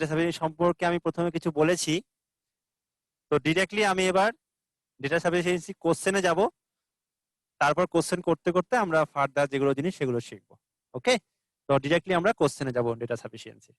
Data sufficiency সম্পর্কে আমি প্রথমে কিছু বলেছি। তো ডিরেক্টলি আমি এবার ডেটা সাফিসিয়েন্সি কোশ্চেনে যাব, তারপর কোশ্চেন করতে করতে আমরা ফার্দার যেগুলো জিনিস সেগুলো শিখবো। ওকে, তো ডিরেক্টলি আমরা কোশ্চেনে যাব ডেটা সাফিসিয়েন্সি।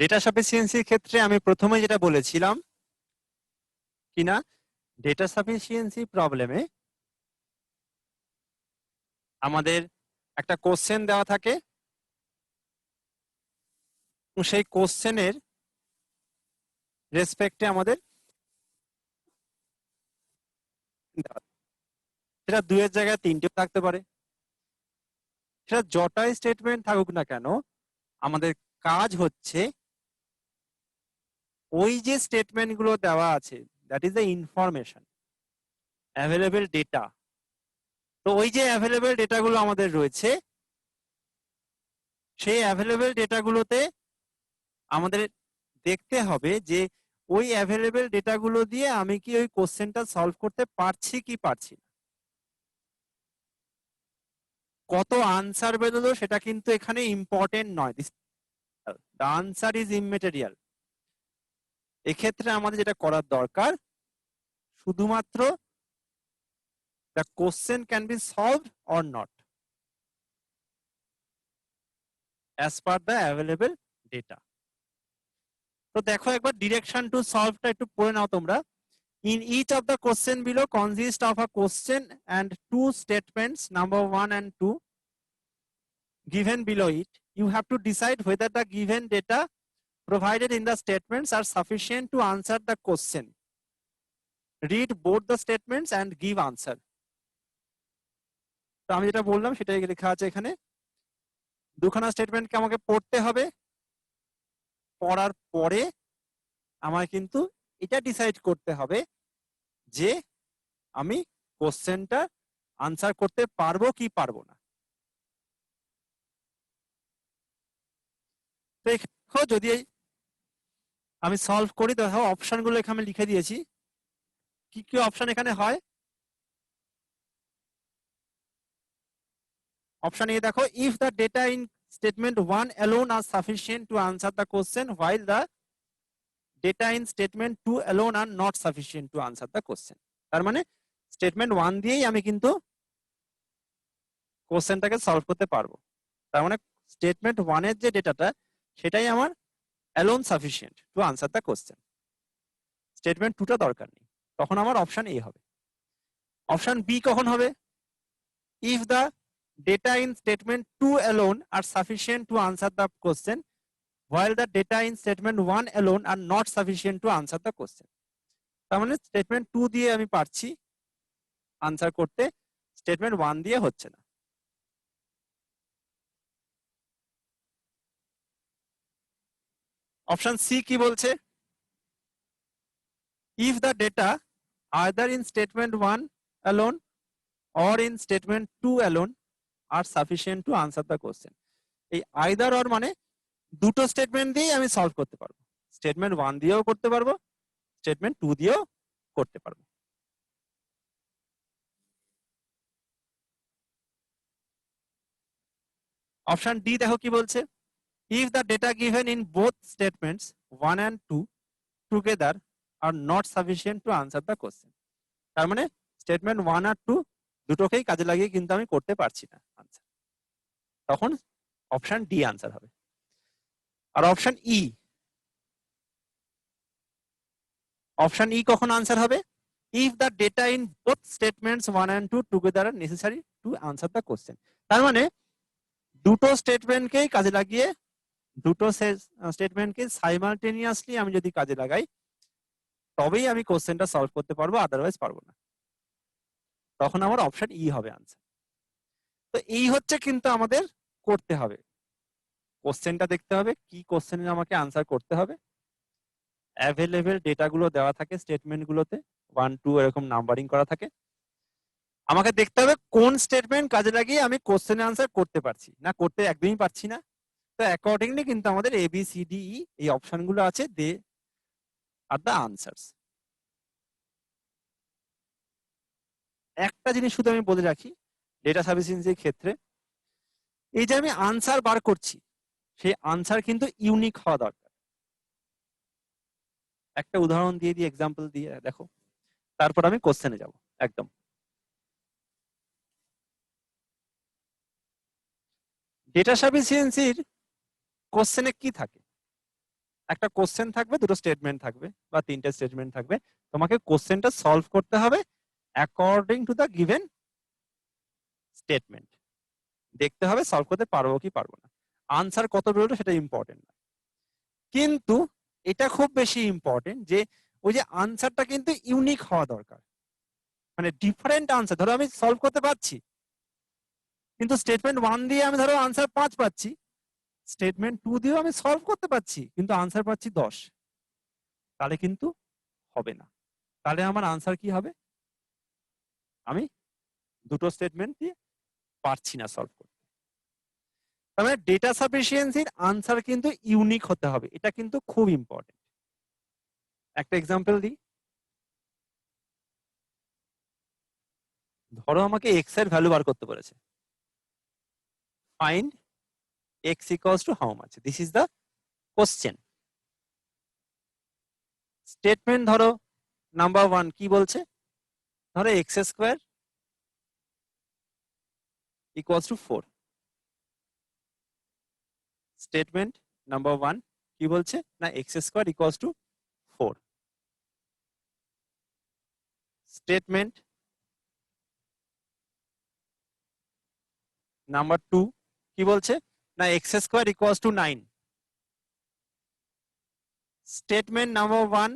ডেটা সাফিসিয়েন্সির ক্ষেত্রে আমি প্রথমে যেটা বলেছিলাম কিনা, ডেটা সাফিসিয়েন্সি প্রবলেমে আমাদের একটা কোশ্চেন দেওয়া থাকে, সেই কোশ্চেনের রেসপেক্টে আমাদের সেটা দুইয়ের জায়গায় তিনটেও থাকতে পারে। সেটা যটাই স্টেটমেন্ট থাকুক না কেন, আমাদের কাজ হচ্ছে ওই যে স্টেটমেন্ট গুলো দেওয়া আছে, that is the information, available data. তো ওই যে অ্যাভেলেবেল ডেটাগুলো আমাদের রয়েছে, সেই অ্যাভেলেবেল ডেটাগুলোতে আমাদের দেখতে হবে যে ওই অ্যাভেলেবেল ডেটাগুলো দিয়ে আমি কি ওই কোশ্চেনটা সলভ করতে পারছি কি পারছি না। কত আনসার বেরোলো সেটা কিন্তু এখানে ইম্পর্টেন্ট নয়, দ্য আনসার ইজ ইমমেটেরিয়াল। এক্ষেত্রে আমাদের যেটা করার দরকার, শুধুমাত্র the question can be solved or not as per the available data. তো দেখো একবার ডিরেকশন টু সলভটা একটু পড়ে নাও তোমরা। In each of the question below consists of a question and two statements, number 1 and 2, given below it. You have to decide whether the given data provided in the statements are sufficient to answer the question. Read both the statements and give answer. তো আমি যেটা বললাম সেটাই লেখা আছে এখানে। দুখানা স্টেটমেন্টকে আমাকে পড়তে হবে, পড়ার পরে আমায় কিন্তু এটা ডিসাইড করতে হবে যে আমি কোশ্চেনটা আনসার করতে পারবো কি পারবো না। তো দেখো যদি আমি সলভ করি, দেখো অপশন গুলো এখানে লিখে দিয়েছি। কি কি অপশন এখানে হয়? অপশন এ দেখো, if the data in statement 1 alone are sufficient to answer the question while the data in statement 2 alone are not sufficient to answer the question. তার মানে স্টেটমেন্ট 1 দিয়েই আমি কিন্তু কোশ্চেনটাকে সলভ করতে পারবো। তার মানে স্টেটমেন্ট 1 এর যে ডেটাটা সেটাই আমার alone sufficient to answer the question. Statement 2 টা দরকার নেই, তখন আমার অপশন এ হবে। অপশন বি কখন হবে? If the data in statement 2 alone are sufficient to answer the question while the data in statement 1 alone are not sufficient to answer the question. তার মানে স্টেটমেন্ট 2 দিয়ে আমি পারছি আনসার করতে, statement 1 দিয়ে হচ্ছে না। অপশন সি কি বলছে? If the data either in statement 1 alone or in statement 2 alone are sufficient to answer the question. এই আইদার অর মানে দুটো স্টেটমেন্ট দিয়ে আমি সলভ করতে পারবো, স্টেটমেন্ট 1 দিয়েও করতে পারবো, স্টেটমেন্ট 2 দিয়েও করতে পারবো। অপশন ডি দেখো কি বলছে, if the data given in both statements 1 and 2 together are not sufficient two answer the question. তার মানে স্টেটমেন্ট 1 আর 2 দুটোকেই কাজে লাগিয়ে কিন্তু আমি করতে পারছি না আনসার, তখন অপশন ডি আনসার হবে। আর অপশন ই, অপশন ই কখন আনসার হবে? If the data in both statements 1 and 2 together R necessary to answer the question. তার মানে দুটো স্টেটমেন্টকেই কাজে লাগিয়ে, দুটো স্টেটমেন্টকে সাইমালটেনিয়াসলি আমি যদি কাজে লাগাই তবেই আমি কোশ্চেনটা সলভ করতে পারবো, আদারওয়াইজ পারবো না। তখন আমার অপশন ই হবে আনসার। তো এই হচ্ছে কিন্তু আমাদের করতে হবে, কোশ্চেনটা দেখতে হবে, কি কোশ্চেনে আমাকে আনসার করতে হবে। অ্যাভেলেবেল ডেটাগুলো দেওয়া থাকে স্টেটমেন্ট গুলোতে, 1 2 এরকম নাম্বারিং করা থাকে। আমাকে দেখতে হবে কোন স্টেটমেন্ট কাজে লাগিয়ে আমি কোশ্চেনে আনসার করতে পারছি না, করতে একদমই পারছি না। তো অ্যাকর্ডিংলি কিন্তু আমাদের ABCDE এই অপশনগুলো আছে, দে আর দ্য আনসার্স। একটা জিনিস শুধু আমি বলে রাখি ডেটা সাফিসিয়েন্সির ক্ষেত্রে, এই যে আমি আনসার বার করছি সেই আনসার কিন্তু ইউনিক হওয়া দরকার। একটা উদাহরণ দিয়ে দিই, এক্সাম্পল দিয়ে দেখো, তারপর আমি কোশ্চেনে যাব একদম। ডেটা সাফিসিয়েন্সির কোশ্চেনে কি থাকে? একটা কোশ্চেন থাকবে, দুটো স্টেটমেন্ট থাকবে বা তিনটে স্টেটমেন্ট থাকবে। তোমাকে কোশ্চেনটা সলভ করতে হবে according to the given statement. দেখতে হবে সলভ করতে পারবো কি পারবো না। আনসার কত বেরোলো সেটা ইম্পর্টেন্ট না, কিন্তু এটা খুব বেশি ইম্পর্টেন্ট যে ওই যে আনসারটা কিন্তু ইউনিক হওয়া দরকার। মানে ডিফারেন্ট আনসার, ধরো আমি সলভ করতে পারছি কিন্তু স্টেটমেন্ট 1 দিয়ে আমি ধরো আনসার 5 পাচ্ছি, স্টেটমেন্ট 2 দিয়েও আমি সলভ করতে পারছি কিন্তু আনসার পাচ্ছি 10, তাহলে কিন্তু হবে না। তাহলে আমার আনসার কি হবে? আমি দুটো স্টেটমেন্ট দিয়ে পারছি না সলভ করতে। তার মানে ডেটা সাফিসিয়েন্সির আনসার কিন্তু ইউনিক হতে হবে, এটা কিন্তু খুব ইম্পর্টেন্ট। একটা এক্সাম্পল দিই, ধরো আমাকে এক্স এর ভ্যালু বার করতে বলেছে, find x equals to how much, this is the question. Statement ধরো নাম্বার 1 কি বলছে, ধরো x square equals to 4। Statement number 1 কি বলছে না x square equals to 4। Statement number 2 কি বলছে না x square equals to 9। Statement number 1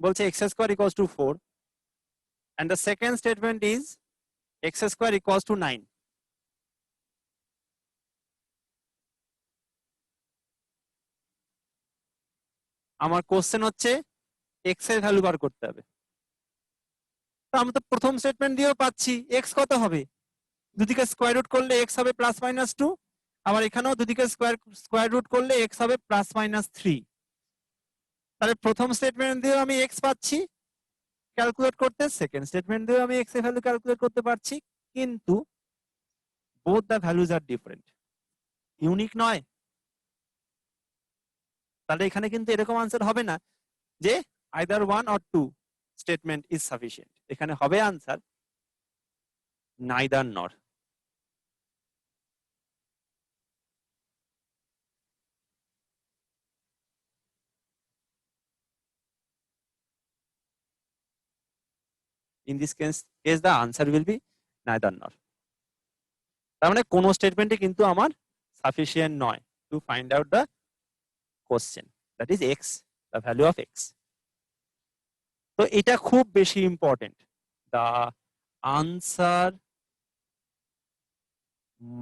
বলছে x square equals to 4 and the second statement is x square equals to 9. আমার question হচ্ছে x এর ভ্যালু বার করতে হবে। তো আমি তো প্রথম স্টেটমেন্ট দিয়েও পাচ্ছি x কত হবে, দুদিকে স্কয়ার রুট করলে x হবে +-2, আবার এখানেও দুদিকে স্কয়ার রুট করলে x হবে +-3। তাহলে প্রথম স্টেটমেন্ট দিয়েও আমি x পাচ্ছি ক্যালকুলেট করতে, সেকেন্ড স্টেটমেন্ট দিয়েও আমি x এর ভ্যালু ক্যালকুলেট করতে পারছি, কিন্তু both the values are different, unique নয়। তাহলে এখানে কিন্তু এরকম আনসার হবে না যে either 1 or 2 statement is sufficient, এখানে হবে answer neither nor। in this case the answer will be neither nor। তার মানে কোন স্টেটমেন্টে কিন্তু আমার সাফিসিয়েন্ট নয় to find out the question, that is x, the value of x। তো এটা খুব বেশি important, the answer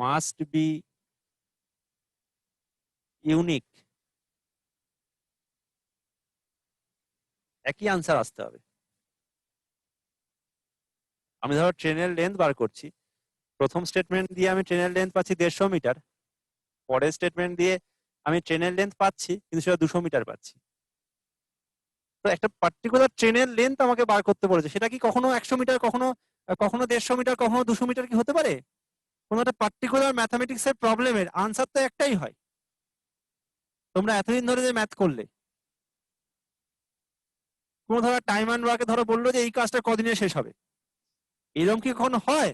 must be unique. একই আনসার আসতে হবে। আমি ধরো ট্রেনের লেন্থ বার করছি, প্রথম স্টেটমেন্ট দিয়ে আমি ট্রেনের লেন্থ পাচ্ছি 150 মিটার, পরের স্টেটমেন্ট দিয়ে আমি ট্রেনের লেন্থ পাচ্ছি কিন্তু সেটা 200 মিটার পাচ্ছি। তো একটা পার্টিকুলার ট্রেনের লেন্থ আমাকে বার করতে বলেছে, সেটা কি কখনো 100 মিটার, কখনো কখনো 150 মিটার, কখনো 200 মিটার কি হতে পারে? কোনো একটা পার্টিকুলার ম্যাথমেটিক্স এর প্রবলেমের আনসার তো একটাই হয়। তোমরা এতদিন ধরে যে ম্যাথ করলে, কোনো ধরো টাইম অ্যান্ড ওয়ার্কে ধরো বললো যে এই কাজটা কদিনে শেষ হবে, এরকম কি কখনো হয়?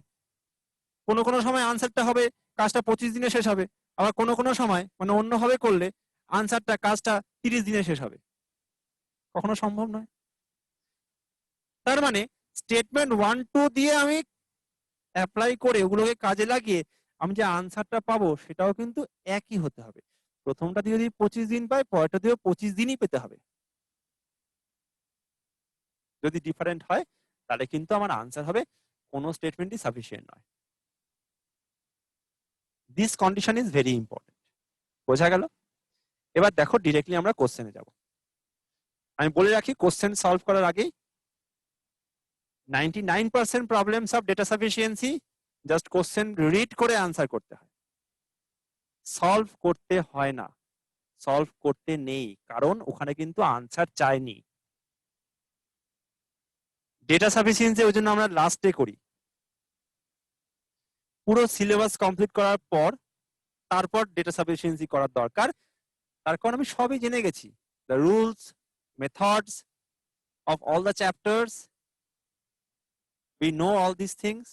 কোনো কোনো সময় আনসারটা হবে কাজটা 25 দিনে শেষ হবে, আবার কোনো কোনো সময় মানে অন্যভাবে করলে আনসারটা কাজটা 30 দিনে শেষ হবে, কখনো সম্ভব নয়। তার মানে স্টেটমেন্ট 1 2 দিয়ে আমি অ্যাপ্লাই করে ওগুলোকে কাজে লাগিয়ে আমি যে আনসারটা পাবো সেটাও কিন্তু একই হতে হবে। প্রথমটা দিয়ে যদি 25 দিন পাই, পরেরটা দিয়েও 25 দিনই পেতে হবে। যদি ডিফারেন্ট হয় তাহলে কিন্তু আমার আনসার হবে কোনো স্টেটমেন্টই সাফিসিয়েন্ট নয়। This condition is very important. বোঝা গেল? এবার দেখো ডিরেক্টলি আমরা কোশ্চেনে যাব। আমি বলে রাখি কোশ্চেন সলভ করার আগেই 99% problems of data sufficiency just question read করে আনসার করতে হয়, সলভ করতে হয় না, সলভ করতে নেই, কারণ ওখানে কিন্তু আনসার চাইনি। ডেটা সাফিসিয়েন্সি ওই জন্য আমরা লাস্টে করি, পুরো সিলেবাস কমপ্লিট করার পর তারপর ডেটা সাফিসিয়েন্সি করার দরকার। তার কারণ আমি সবই জেনে গেছি, the rules, methods of all the chapters, we know all these things.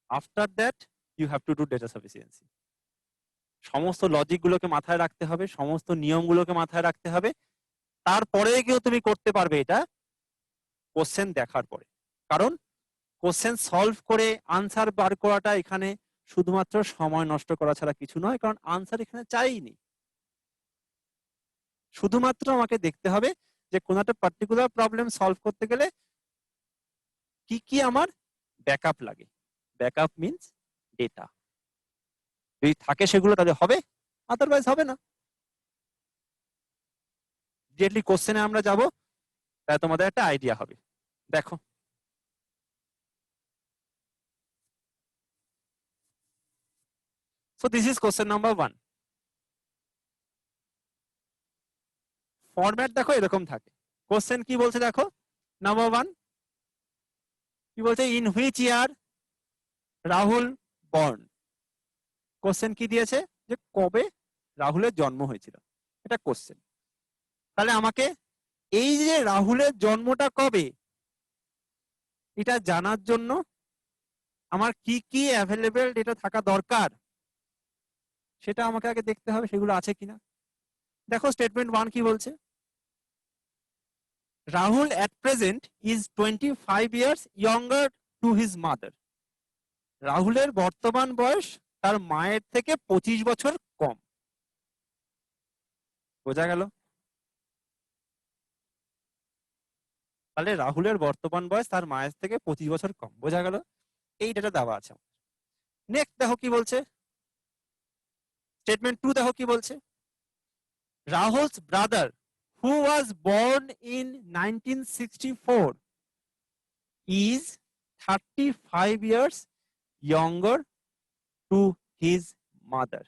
After that you have to do data sufficiency. সমস্ত লজিক গুলোকে মাথায় রাখতে হবে, সমস্ত নিয়মগুলোকে মাথায় রাখতে হবে, তারপরে গিয়ে তুমি করতে পারবে এটা কোশ্চেন দেখার পরে। কারণ কোশ্চেন সলভ করে আনসার বার করাটা এখানে শুধুমাত্র সময় নষ্ট করা ছাড়া কিছু নয়, কারণ আনসার এখানে চাইনি। শুধুমাত্র আমাকে দেখতে হবে যে কোন একটা পার্টিকুলার প্রবলেম সলভ করতে গেলে কি কি আমার ব্যাকআপ লাগে। ব্যাকআপ মিন্স ডেটা যদি থাকে সেগুলো তাহলে হবে, আদারওয়াইজ হবে না। ডিরেক্টলি কোশ্চেনে আমরা যাব, তাহলে তোমাদের একটা আইডিয়া হবে। দেখো so this is question number 1. Format দেখো এরকম থাকে। কোশ্চেন কি বলছে দেখো, নাম্বার 1 কি বলছে, in which year Rahul born. Question কি দিয়েছে যে কবে রাহুলের জন্ম হয়েছিল, এটা কোশ্চেন। তাহলে আমাকে এই যে রাহুলের জন্মটা কবে এটা জানার জন্য আমার কি কি অ্যাভেলেবেল ডেটা থাকা দরকার সেটা আমাকে আগে দেখতে হবে, সেগুলো আছে কিনা। দেখো স্টেটমেন্ট 1 কি বলছে, Rahul at present is 25 years younger to his mother. রাহুলের বর্তমান বয়স তার মায়ের থেকে 25 বছর কম। বোঝা গেল? তাহলে রাহুলের বর্তমান বয়স তার মায়ের থেকে 25 বছর কম, বোঝা গেল? এই ডেটা দেওয়া আছে। নেক্সট দেখো কি বলছে, স্টেটমেন্ট 2 দেখো কি বলছে, Rahul's brother who was born in 1964 is 35 years younger to his mother.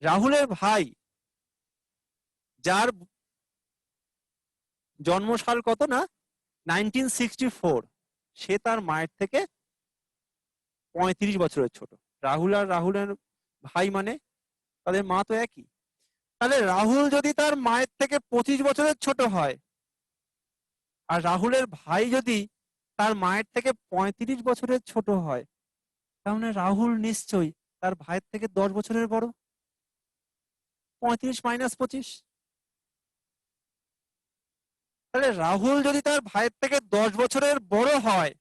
রাহুলের ভাই যার জন্মসাল কত না 1964, সে তার মায়ের থেকে 35 বছরের ছোট। রাহুল আর রাহুলের ভাই মানে তাদের মা তো একই। তাহলে রাহুল যদি তার মায়ের থেকে 25 বছরের ছোট হয় আর রাহুলের ভাই যদি তার মায়ের থেকে 35 বছরের ছোট হয়, তাহলে রাহুল নিশ্চয়ই তার ভাইয়ের থেকে 10 বছরের বড়। 35 মাইনাস 25, তাহলে রাহুল যদি তার ভাইয়ের থেকে 10 বছরের বড় হয়,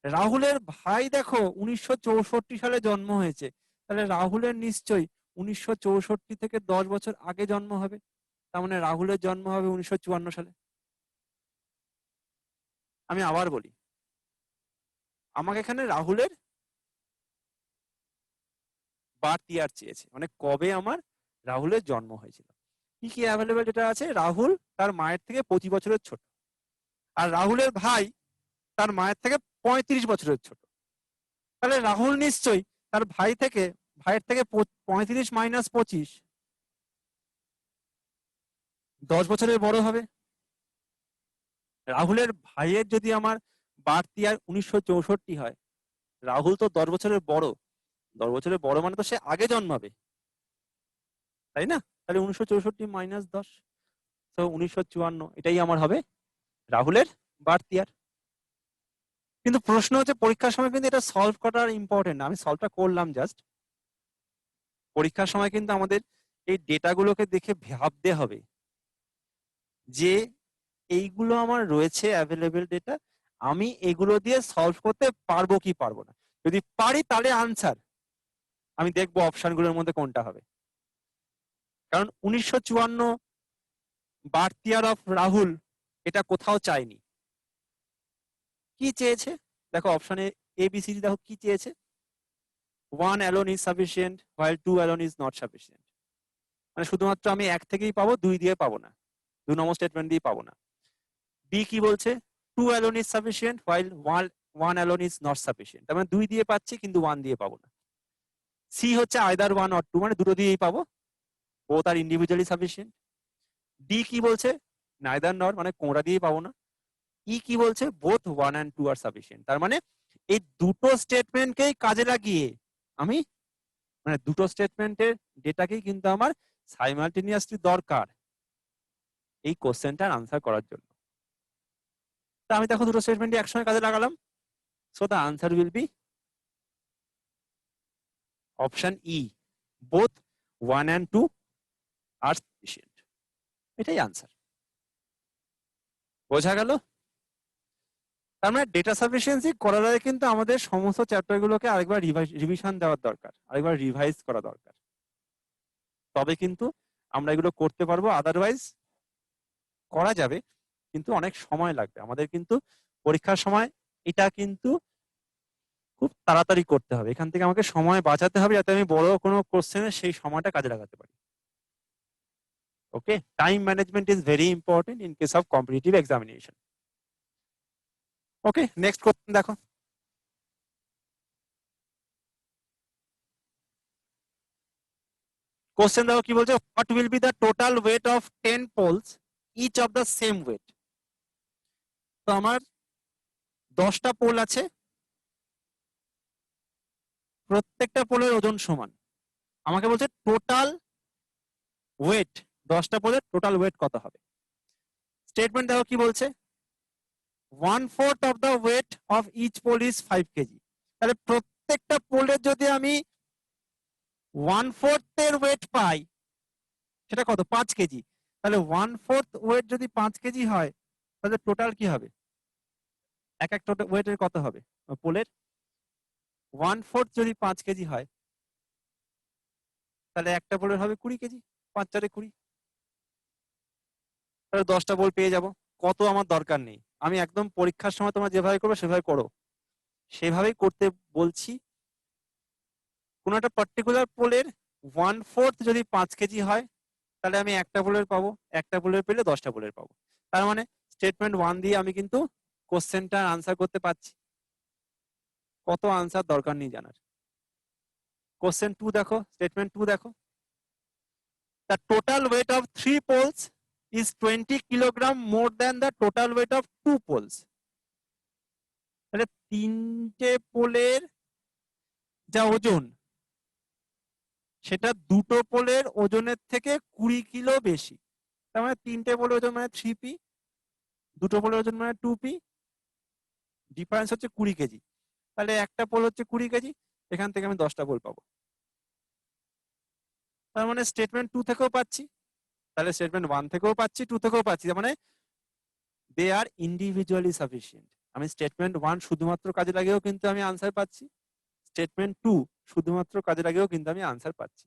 রাহুলের ভাই দেখো 1964 সালে জন্ম হয়েছে, তাহলে রাহুলের নিশ্চয়ই 1964 থেকে 10 বছর আগে জন্ম হবে, তার মানে রাহুলের জন্ম হবে 1954 সালে। আমি আবার বলি, আমাকে এখানে রাহুলের বার্থ ইয়ার চেয়েছে, মানে কবে আমার রাহুলের জন্ম হয়েছিল। কি কি অ্যাভেলেবেল যেটা আছে, রাহুল তার মায়ের থেকে 25 বছরের ছোট, আর রাহুলের ভাই তার মায়ের থেকে 35 বছরের ছোট। তাহলে রাহুল নিশ্চয়ই তার ভাইয়ের থেকে 35 মাইনাস 25 10 বছরের বড় হবে। রাহুলের ভাইয়ের যদি আমার বার্থ ইয়ার 1964 হয়, রাহুল তো 10 বছরের বড়, 10 বছরের বড় মানে তো সে আগে জন্মাবে, তাই না? তাহলে 1964 মাইনাস 10, তো 1954, এটাই আমার হবে রাহুলের বার্থ ইয়ার। কিন্তু প্রশ্ন হচ্ছে পরীক্ষার সময় কিন্তু এটা সলভ করার ইম্পর্টেন্ট না, আমি সলভটা করলাম জাস্ট। পরীক্ষার সময় কিন্তু আমাদের এই ডেটাগুলোকে দেখে ভাবতে হবে যে এইগুলো আমার রয়েছে অ্যাভেলেবেল ডেটা, আমি এগুলো দিয়ে সলভ করতে পারবো কি পারবো না। যদি পারি তাহলে আনসার আমি দেখবো অপশনগুলোর মধ্যে কোনটা হবে। কারণ 1954 বার্থ ইয়ার অফ রাহুল এটা কোথাও চাইনি। কি চেয়েছে দেখো অপশনে এবিসিডি, দেখো কি চেয়েছে, 1 alone is sufficient while 2 alone is not sufficient, মানে শুধুমাত্র আমি এক থেকেই পাবো, দুই দিয়ে পাবো না, 2 নম্বর স্টেটমেন্ট দিয়ে পাবো না। বি কি বলছে, 2 alone is sufficient while 1 alone is not sufficient, তার মানে 2 দিয়ে পাচ্ছি কিন্তু 1 দিয়ে পাবো না। সি হচ্ছে আইদার 1 অর 2, মানে দুটো দিয়েই পাবো, both are individually sufficient। D কি বলছে, নাইদার নর, মানে কোনটা দিয়েই পাবো না। ই কি বলছে, বোথ 1 and 2 are sufficient, তার মানে এই দুটো স্টেটমেন্টকেই কাজে লাগিয়ে আমি, মানে দুটো স্টেটমেন্টের ডেটাকেই কিন্তু আমার সাইমালটেনিয়াসলি দরকার এই কোশ্চেনটার আনসার করার জন্য। তা আমি দেখো দুটো স্টেটমেন্টই একসঙ্গে কাজে লাগালাম, so the answer will be option E, both 1 and 2 are sufficient, এটাই আনসার। বোঝা গেল? তার মানে ডেটা সাফিসিয়েন্সি করার আগে কিন্তু আমাদের সমস্ত চ্যাপ্টার গুলোকে আরেকবার রিভিশন দেওয়ার দরকার, আরেকবার রিভাইজ করা দরকার, তবে কিন্তু আমরা এগুলো করতে পারবো। আদারওয়াইজ করা যাবে কিন্তু অনেক সময় লাগবে আমাদের, কিন্তু পরীক্ষার সময় এটা কিন্তু খুব তাড়াতাড়ি করতে হবে, এখান থেকে আমাকে সময় বাঁচাতে হবে যাতে আমি বড় কোনো কোশ্চেনে সেই সময়টা কাজে লাগাতে পারি। Okay, time management is very important in case of competitive examination. Okay, next question দেখো। কোশ্চেন দেখো কি বলছে, what will be the total weight of 10 poles each of the same weight. তো আমার 10টা পোল আছে, প্রত্যেকটা পোলের ওজন সমান। আমাকে বলছে টোটাল ওয়েট, 10টা পোলের টোটাল ওয়েট কত হবে। স্টেটমেন্ট দেখো কি বলছে, 1/4 of the weight of each pole is 5 kg. তাহলে প্রত্যেকটা পোলের যদি আমি 1/4 এর ওয়েট পাই, সেটা কত, 5 কেজি। তাহলে 1/4 ওয়েট যদি 5 কেজি হয়, তাহলে টোটাল কি হবে, এক এক টোটাল ওয়েটের কত হবে পোলের, 1/4 যদি 5 কেজি হয়, তাহলে একটা পোলের হবে 20 কেজি, 5 4 20, তাহলে 10টা পোল পেয়ে যাব। কত আমার দরকার নেই, আমি একদম পরীক্ষার সময় তোমরা যেভাবে করবে সেভাবে করো, সেভাবেই করতে বলছি। কোন একটা পার্টিকুলার পোলের 1/4 যদি 5 কেজি হয়, তাহলে আমি একটা পোলের পাবো, একটা পোলের পেলে 10টা পোলের পাবো। তার মানে স্টেটমেন্ট 1 দিয়ে আমি কিন্তু কোশ্চেনটা আনসার করতে পারছি, কত আনসার দরকার নেই জানার। কোশ্চেন 2 দেখো, স্টেটমেন্ট 2 দেখো, the total weight of 3 poles is 20 kilogram more than the total weight of 2 poles। তাহলে তিনটে পোলের যা ওজন, সেটা দুটো পোলের ওজনের থেকে 20 কিলো বেশি। তার মানে তিনটে পোলের ওজন মানে 3p, দুটো পোলের ওজন মানে 2p, ডিফারেন্স হচ্ছে 20 কেজি। তাহলে একটা পোল হচ্ছে 20 কেজি, এখান থেকে আমি 10টা পোল পাবো। তার মানে স্টেটমেন্ট 2 থেকেও পাচ্ছি, তাহলে স্টেটমেন্ট 1 থেকেও পাচ্ছি, 2 থেকেও পাচ্ছি, তার মানে দে আর ইন্ডিভিজুয়ালি সাফিসিয়েন্ট। আমি স্টেটমেন্ট 1 শুধুমাত্র কাজে লাগেও কিন্তু আমি আনসার পাচ্ছি, স্টেটমেন্ট 2 শুধুমাত্র কাজে লাগেও কিন্তু আমি আনসার পাচ্ছি,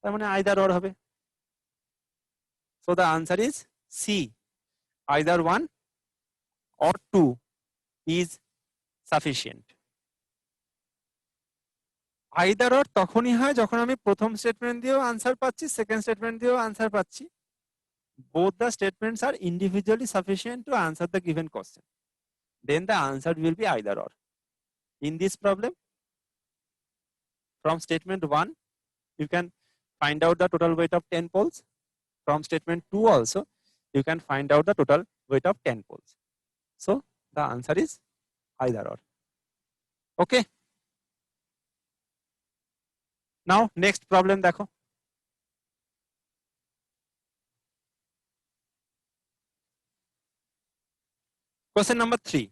তার মানে আইদার অর হবে। So the answer is C, either 1 or 2 is sufficient। Either or তখনই হয় যখন আমি প্রথম স্টেটমেন্ট দিয়েও আনসার পাচ্ছি, সেকেন্ড স্টেটমেন্ট দিয়েও আনসার পাচ্ছি, both the statements are individually sufficient to answer the given question, then the answer will be either or. In this problem, from statement 1 you can find out the total weight of 10 poles, from statement 2 also you can find out the total weight of 10 poles, so the answer is either or. Okay, now next problem দেখো। Question number 3,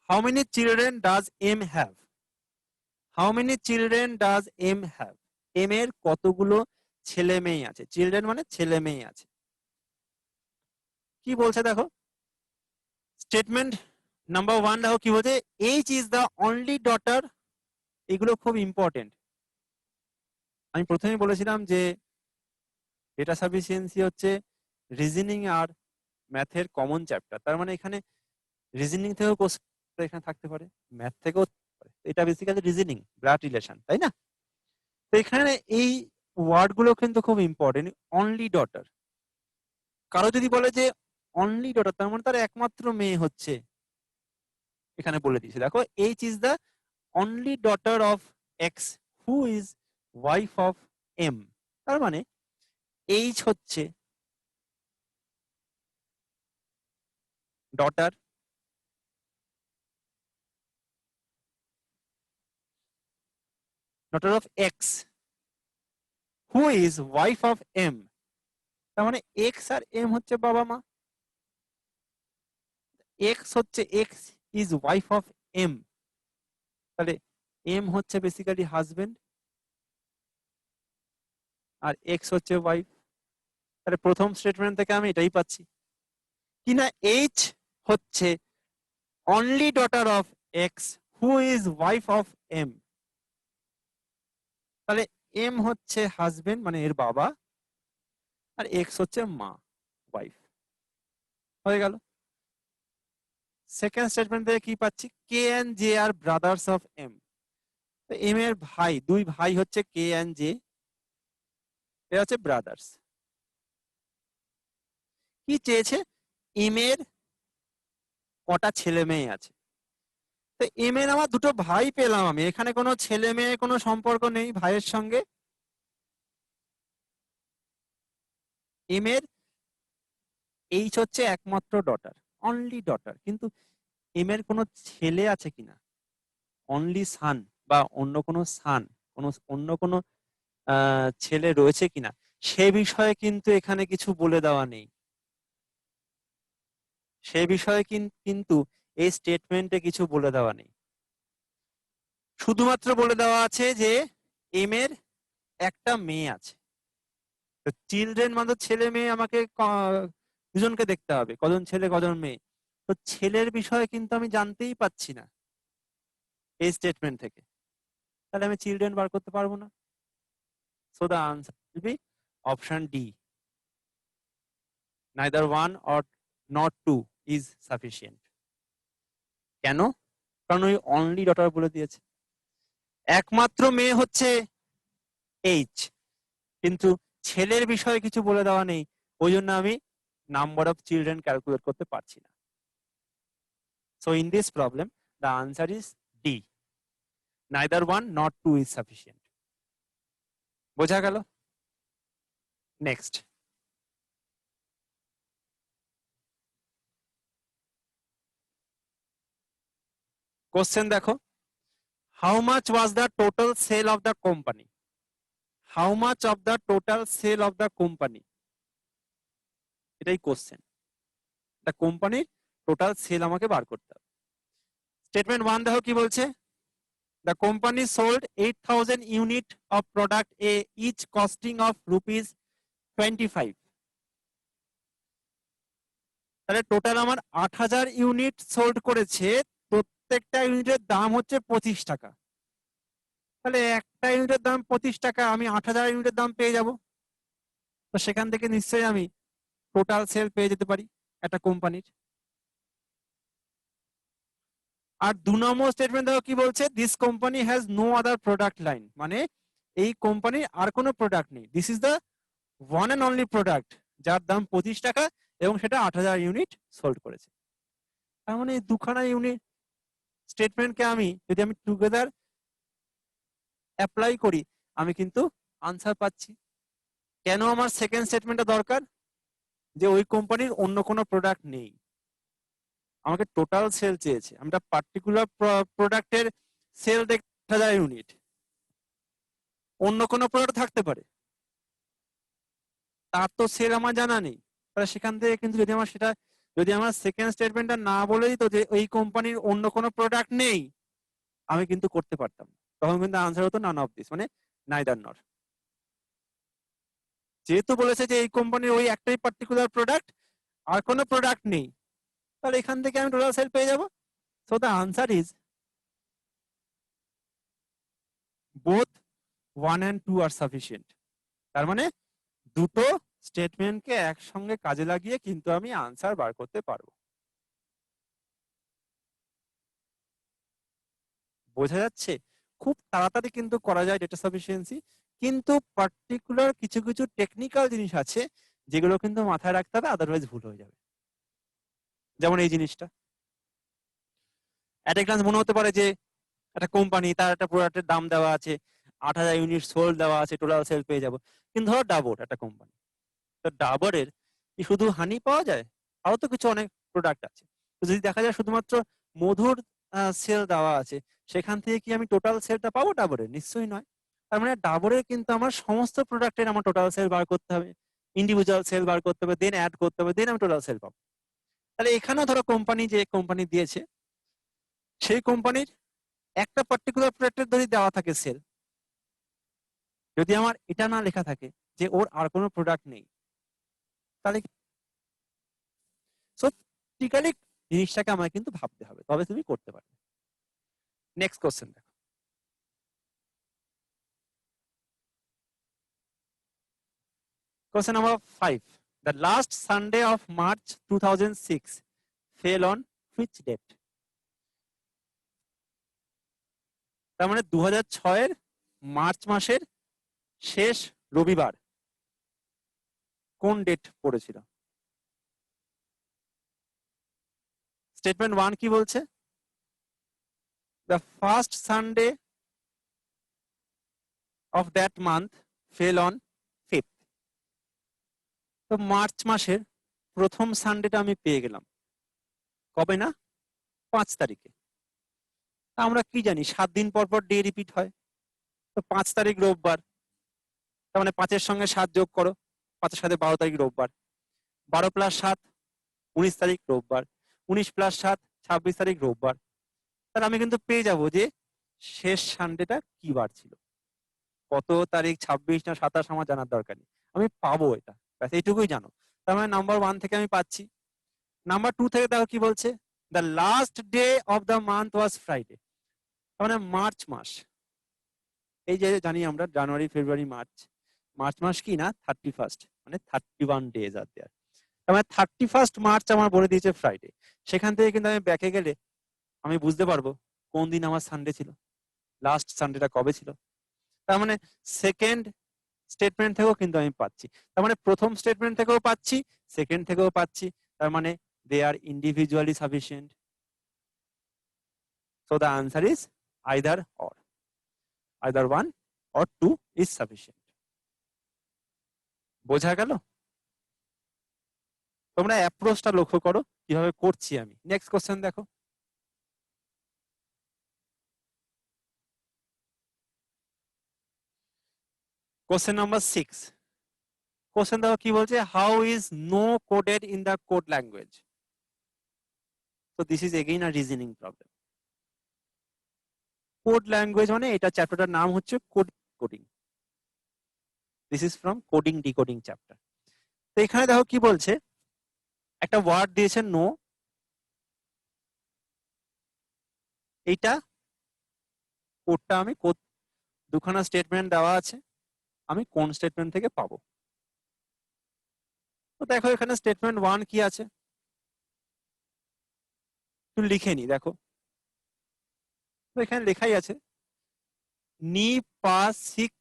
how many children does M have? How many children does M have? M এর কতগুলো ছেলে মেয়ে আছে, children মানে ছেলে মেয়ে আছে। কি বলছে দেখো, স্টেটমেন্ট নাম্বার 1 দেখো কি বলছে, H is the only daughter। এগুলো খুব ইম্পর্টেন্ট। আমি প্রথমেই বলেছিলাম যে ডেটা সাফিসিয়েন্সি হচ্ছে রিজনিং আর ম্যাথের কমন চ্যাপ্টার, তার মানে এখানে রিজনিং থেকেও কোশ্চেন এখানে থাকতে পারে, ম্যাথ থেকেও করে। এটা বেসিক্যালি রিজনিং, ব্লাড রিলেশন, তাই না? তো এখানে এই ওয়ার্ড গুলো কিন্তু খুব ইম্পর্টেন্ট। অনলি ডটার, কারো যদি বলে যে অনলি ডটার তার মানে তার একমাত্র মেয়ে হচ্ছে, এখানে বলে দিয়েছে দেখো H is the only daughter of X who is wife of M. তার মানে এইচ হচ্ছে daughter of X who is wife of M. তার মানে এক্স আর এম হচ্ছে বাবা মা, এক্স হচ্ছে X is wife of M, তাহলে এম হচ্ছে বেসিক্যালি হাজবেন্ড আর এক্স হচ্ছে ওয়াইফ। তাহলে প্রথম স্টেটমেন্ট থেকে আমি এটাই পাচ্ছি কিনা এইচ হচ্ছে only daughter of X who is wife of M. তাহলে এম হচ্ছে হাজবেন্ড মানে এর বাবা, আর এক্স হচ্ছে মা, ওয়াইফ। হয়ে গেল। সেকেন্ড স্টেটমেন্ট থেকে কি পাচ্ছি, K and J are brothers of M. M এর ভাই, দুই ভাই হচ্ছে কে এন্ড জে, এরা হচ্ছে ব্রাদার্স। কি চেয়েছে, এম এর কটা ছেলে মেয়ে আছে। তো এম এর আমার দুটো ভাই পেলাম আমি, এখানে কোনো ছেলে মেয়ে কোনো সম্পর্ক নেই ভাইয়ের সঙ্গে। এম এর এইচ হচ্ছে একমাত্র ডটার, অনলি ডটার, কিন্তু এম এর কোনো ছেলে আছে কিনা, অনলি সান বা অন্য কোনো সান, অন্য কোনো ছেলে রয়েছে কিনা সে বিষয়ে কিন্তু এখানে কিছু বলে দেওয়া নেই। সে বিষয়ে কিন্তু এই স্টেটমেন্টে কিছু বলে দেওয়া নেই। শুধুমাত্র বলে দেওয়া আছে যে এম এর একটা মেয়ে আছে। চিলড্রেন মানে ছেলে মেয়ে, আমাকে দুজনকে দেখতে হবে, কজন ছেলে কজন মেয়ে। তো ছেলের বিষয়ে কিন্তু আমি জানতেই পাচ্ছি না এই স্টেটমেন্ট থেকে, তাহলে আমি চিলড্রেন বার করতে পারবো না। So the answer will be option D, neither one or not two is sufficient. কেন? কারণ ওই অনলি ডটার বলে দিয়েছে, একমাত্র মেয়ে হচ্ছে এইচ, কিন্তু ছেলের বিষয়ে কিছু বলে দেওয়া নেই, ওই জন্য আমি নাম্বার অফ চিলড্রেন ক্যালকুলেট করতে পারছি না। So in this problem the answer is D, neither one not two is sufficient. বোঝা গেল? নেক্সট কোশ্চেন দেখো, how much was the total sell of the company, how much of the total sell of the company, এটাই question. The কোম্পানির total sell আমাকে বার করতে হবে। Statement 1 দেখো কি বলছে, the company sold 8,000 unit of product A, each costing of rupees 25. তাহলে total আমার 8,000 ইউনিট সোল্ড করেছে, প্রত্যেকটা ইউনিটের দাম হচ্ছে 25 টাকা। তাহলে একটা ইউনিটের দাম 25 টাকা, আমি 8,000 ইউনিটের দাম পেয়ে যাব। তো সেখান থেকে নিশ্চয়ই আমি টোটাল সেল পেয়ে যেতে পারি একটা কোম্পানির। আর 2 নম্বর স্টেটমেন্ট দেখো কি বলছে, this company has no other product line, মানে এই কোম্পানির আর কোনো প্রোডাক্ট নেই। This is the one and only product যার দাম 25 টাকা এবং সেটা 8,000 ইউনিট সোল্ড করেছে। তার মানে দুখানা ইউনিট স্টেটমেন্টকে আমি যদি আমি টুগেদার অ্যাপ্লাই করি আমি কিন্তু আনসার পাচ্ছি। কেন আমার সেকেন্ড স্টেটমেন্টটা দরকার, যে ওই কোম্পানির অন্য কোনো প্রোডাক্ট নেই, আমাকে টোটাল সেল চেয়েছে, আমরা পার্টিকুলার প্রোডাক্টের সেল দেখতে 8,000 ইউনিট, অন্য কোনো প্রোডাক্ট থাকতে পারে, তার তো সেল আমার জানা নেই। তাহলে সেখান থেকে কিন্তু যদি আমার সেকেন্ড স্টেটমেন্টটা না বলে দিত যে ওই কোম্পানির অন্য কোনো প্রোডাক্ট নেই, আমি কিন্তু করতে পারতাম, তখন কিন্তু আনসার হতো নান অফ দিস, মানে নাইদার নর। যেহেতু বলেছে যে এই কোম্পানির ওই একটাই পার্টিকুলার প্রোডাক্ট, আর কোনো প্রোডাক্ট নেই, তাহলে এখান থেকে আমি টোটাল সেল পেয়ে যাব। So the answer is both 1 and 2 are sufficient. তার মানে দুটো স্টেটমেন্টকে একসঙ্গে কাজে লাগিয়ে কিন্তু আমি আনসার বার করতে পারবো। বোঝা যাচ্ছে? খুব তাড়াতাড়ি কিন্তু করা যায় ডেটা সাফিসিয়েন্সি, কিন্তু পার্টিকুলার কিছু কিছু টেকনিক্যাল জিনিস আছে যেগুলো কিন্তু মাথায় রাখতে হবে, আদারওয়াইজ ভুল হয়ে যাবে। যেমন এই জিনিসটা এট এ গ্লান্স মনে হতে পারে যে একটা কোম্পানি, তার একটা প্রোডাক্টের দাম দেওয়া আছে, 8,000 ইউনিট সোল্ড দেওয়া আছে, টোটাল সেল পেয়ে যাবো। কিন্তু ধরো ডাবর একটা কোম্পানি, তো ডাবরের কি শুধু হানি পাওয়া যায়? আরো তো কিছু অনেক প্রোডাক্ট আছে। তো যদি দেখা যায় শুধুমাত্র মধুর সেল দেওয়া আছে, সেখান থেকে কি আমি টোটাল সেলটা পাবো ডাবরের? নিশ্চয়ই নয়। তার মানে ডাবরের কিন্তু আমার সমস্ত প্রোডাক্টের আমার টোটাল সেল বার করতে হবে, ইন্ডিভিজুয়াল সেল বার করতে হবে, দেন অ্যাড করতে হবে, দেন আমি টোটাল সেল পাবো। তাহলে এখানেও ধরো কোম্পানি, যে কোম্পানি দিয়েছে সেই কোম্পানির একটা পার্টিকুলার প্রোডাক্টের যদি দেওয়া থাকে সেল, যদি আমার এটা না লেখা থাকে যে ওর আর কোনো প্রোডাক্ট নেই, তাহলে সো টিকালি জিনিসটাকে আমায় কিন্তু ভাবতে হবে, তবে তুমি করতে পারবে। নেক্সট কোশ্চেন দেখো। Question number 5. The last Sunday of March 2006 fell on which date? তার মানে 2006 মার্চ মাসের শেষ রবিবার কোন ডেট পড়েছিল? স্টেটমেন্ট 1 কি বলছে? The first Sunday of that month fell on 5th. তো মার্চ মাসের প্রথম সানডেটা আমি পেয়ে গেলাম কবে? না 5 তারিখে। আমরা কি জানি 7 দিন পর পর ডে রিপিট হয়, তো 5 তারিখ রোববার, তার মানে 5-এর সঙ্গে 7 যোগ করো, 5-এর সাথে 12 তারিখ রোববার, 12 + 7 19 তারিখ রোববার, 19 + 7 26 তারিখ রোববার। তাহলে আমি কিন্তু পেয়ে যাব যে শেষ সানডেটা কি বার ছিল, কত তারিখ, 26 না 27 আমার জানার দরকার নেই, আমি পাবো এটা, ব্যাস এইটুকুই জানো। তার মানে নাম্বার 1 থেকে আমি পাচ্ছি। নাম্বার 2 থেকে দেখো কি বলছে, the last day of the month was Friday. তার মানে মার্চ মাস, এই যে জানি আমরা জানুয়ারি ফেব্রুয়ারি মার্চ, মার্চ মাস কি না 31st, মানে 31 ডেজ আর দেয়ার। তার মানে 31st মার্চ আমার বলে দিয়েছে ফ্রাইডে। সেখান থেকে কিন্তু আমি ব্যাকে গেলে আমি বুঝতে পারবো কোন দিন আমার সানডে ছিল, লাস্ট সানডেটা কবে ছিল। তার মানে সেকেন্ড স্টেটমেন্ট থেকেও কিন্তু আমি পাচ্ছি, তার মানে প্রথম স্টেটমেন্ট থেকেও পাচ্ছি, সেকেন্ড থেকেও পাচ্ছি, তার মানে they are individually sufficient. So the answer is either or, either 1 or 2 is sufficient. বোঝা গেল? তোমরা অ্যাপ্রোচটা লক্ষ্য করো কিভাবে করছি আমি। নেক্সট কোশ্চেন দেখো। Question number 6। কোশ্চেন দেখো কি বলছে, how is no coded in the code language? তো this is again a reasoning problem. Code language মানে এটা চ্যাপ্টারটার নাম হচ্ছে coding. This is from coding decoding chapter. তো এখানে দেখো কি বলছে, একটা ওয়ার্ড দিয়েছে নো, এইটা কোডটা আমি দুখানা স্টেটমেন্ট দেওয়া আছে, আমি কোন স্টেটমেন্ট থেকে পাবো? তো দেখো এখানে স্টেটমেন্ট 1 কি আছে, একটু লিখে নি দেখো। তো এখানে লেখাই আছে নি পা সিক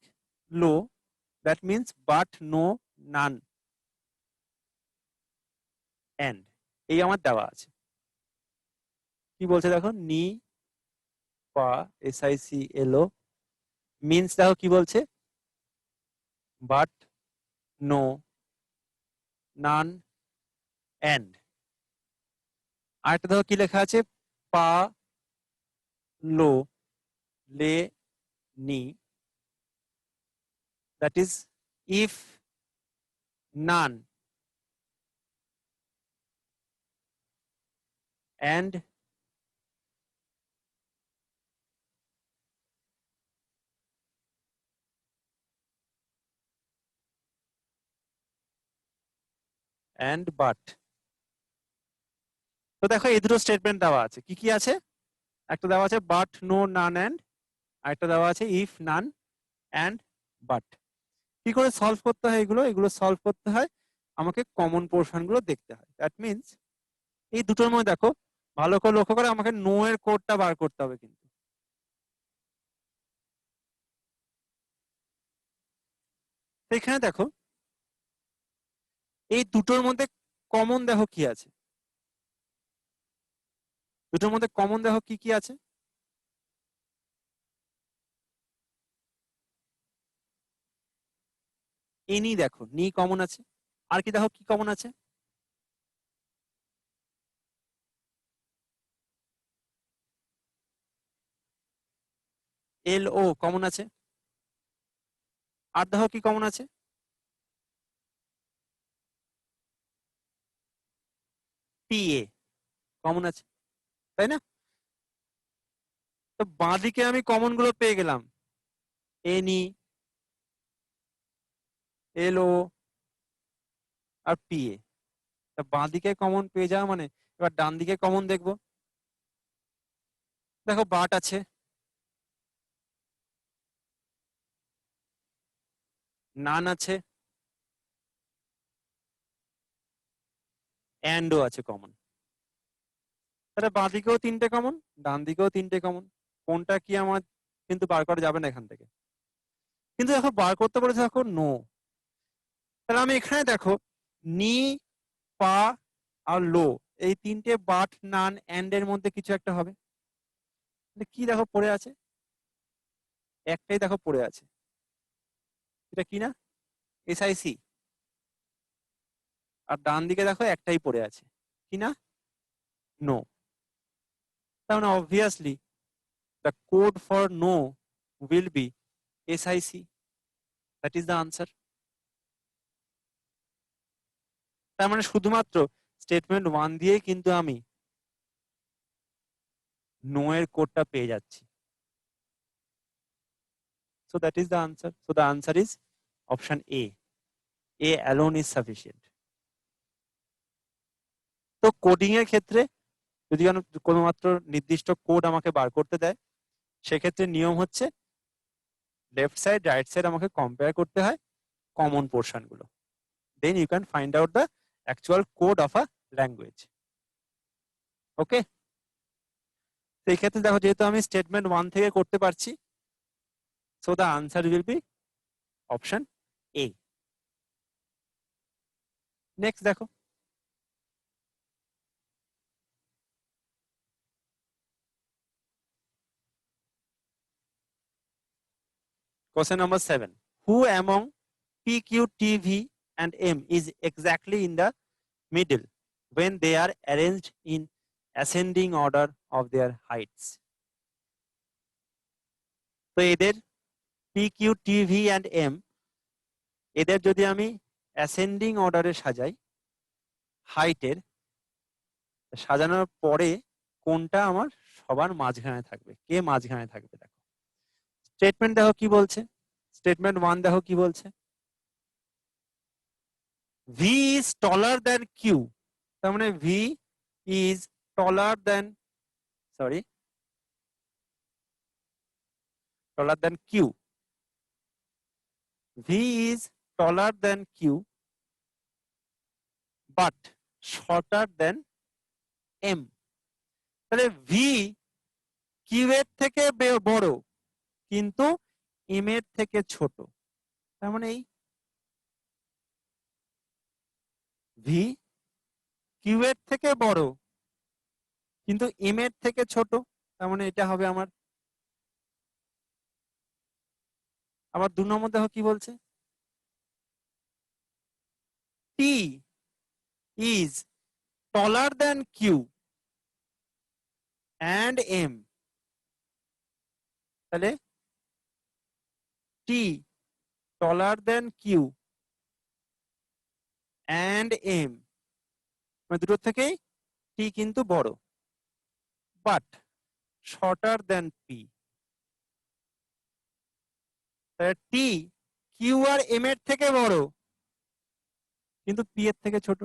লো, দ্যাট মিনস বাট নো নান এন্ড, এই আমার দেওয়া আছে। কি বলছে দেখো, নি পা SICLO মিনস দেখো কি বলছে, বাট নো নান এন্ড। আরেকটা দেখো কি লেখা আছে, পা লো লে নি, that is if none and but। তো দেখো এই দুটো স্টেটমেন্ট দেওয়া আছে, কি কি আছে, একটা দেওয়া আছে বাট নো নান এন্ড, আরেকটা দেওয়া আছে ইফ নান এন্ড বাট। কি করে সলভ করতে হয় এগুলো? এগুলো সলভ করতে হয় আমাকে কমন পোর্শন গুলো দেখতে হয়। দ্যাট মিনস এই দুটোর মধ্যে দেখো ভালো করে লক্ষ্য করে আমাকে নো এর কোডটা বার করতে হবে কিন্তু। এখানে দেখো এই দুটোর মধ্যে কমন দেখো কি আছে, দুটোর মধ্যে কমন দেখো কি কি আছে। এনি দেখো নি কমন আছে, আর কি দেখো কি কমন আছে, এল ও কমন আছে, আর দেখো কি কমন আছে, টি এ কমন আছে, তাই না? তো বাঁদিকে আমি কমন গুলো পেয়ে গেলাম, any, L O R P A. বাঁদিকে কমন পেয়ে যাওয়া মানে এবার ডান দিকে কমন দেখবো। দেখো বাট আছে, নান আছে, অ্যান্ডও আছে কমন। তাহলে বাঁ দিকেও তিনটে কমন, ডান দিকেও তিনটে কমন। কোনটা কি আমার কিন্তু বার করা যাবে না এখান থেকে, কিন্তু দেখো বার করতে বলেছে দেখো নো। তাহলে আমি এখানে দেখো নি, পা আর লো, এই তিনটে বাট নান অ্যান্ড এর মধ্যে কিছু একটা হবে। কি দেখো পড়ে আছে, একটাই দেখো পড়ে আছে, এটা কি না, এসআইসি। আর ডান দিকে দেখো একটাই পড়ে আছে, কি না, নো। তার মানে obviously the code for no will be SIC. That is the answer. তার মানে শুধুমাত্র স্টেটমেন্ট 1 দিয়েই কিন্তু আমি নো এর কোডটা পেয়ে যাচ্ছি। So that is the answer. So the answer is option A. A alone is sufficient. তো কোডিং এর ক্ষেত্রে যদি কোনো মাত্র নির্দিষ্ট কোড আমাকে বার করতে দেয়, সেক্ষেত্রে নিয়ম হচ্ছে লেফট সাইড রাইট সাইড আমাকে কম্পেয়ার করতে হয় কমন পোর্শন গুলো, then you can find out the actual code of a language. Okay, সেই ক্ষেত্রে দেখো যেহেতু আমি স্টেটমেন্ট 1 থেকে করতে পারছি, so the answer will be option A. Next দেখো, question number 7. Who among P, Q, T, V and M is exactly in the middle when they are arranged in ascending order of their heights? তো এদের P, Q, T, V and M এদের যদি আমি ascending অর্ডারে সাজাই হাইটের, সাজানোর পরে কোনটা আমার সবার মাঝখানে থাকবে, কে মাঝখানে থাকবে? দেখো স্টেটমেন্ট দেখো কি বলছে, স্টেটমেন্ট 1 দেখো কি বলছে, V is taller than Q, তার মানে V is taller than, sorry, taller than Q. V is taller than Q but shorter than M. তাহলে V Q এর থেকে বড় কিন্তু M এর থেকে ছোট, তার মানে এই V Q এর থেকে বড় কিন্তু M এর থেকে ছোট, তার মানে এটা হবে আমার। আবার 2 নম্বর দেখো কি বলছে, T is taller than Q and M, তাহলে T taller than Q and M মানে দুটোর থেকেই T কিন্তু বড়, but shorter than P। T Q আর M এর থেকে বড় কিন্তু P এর থেকে ছোট।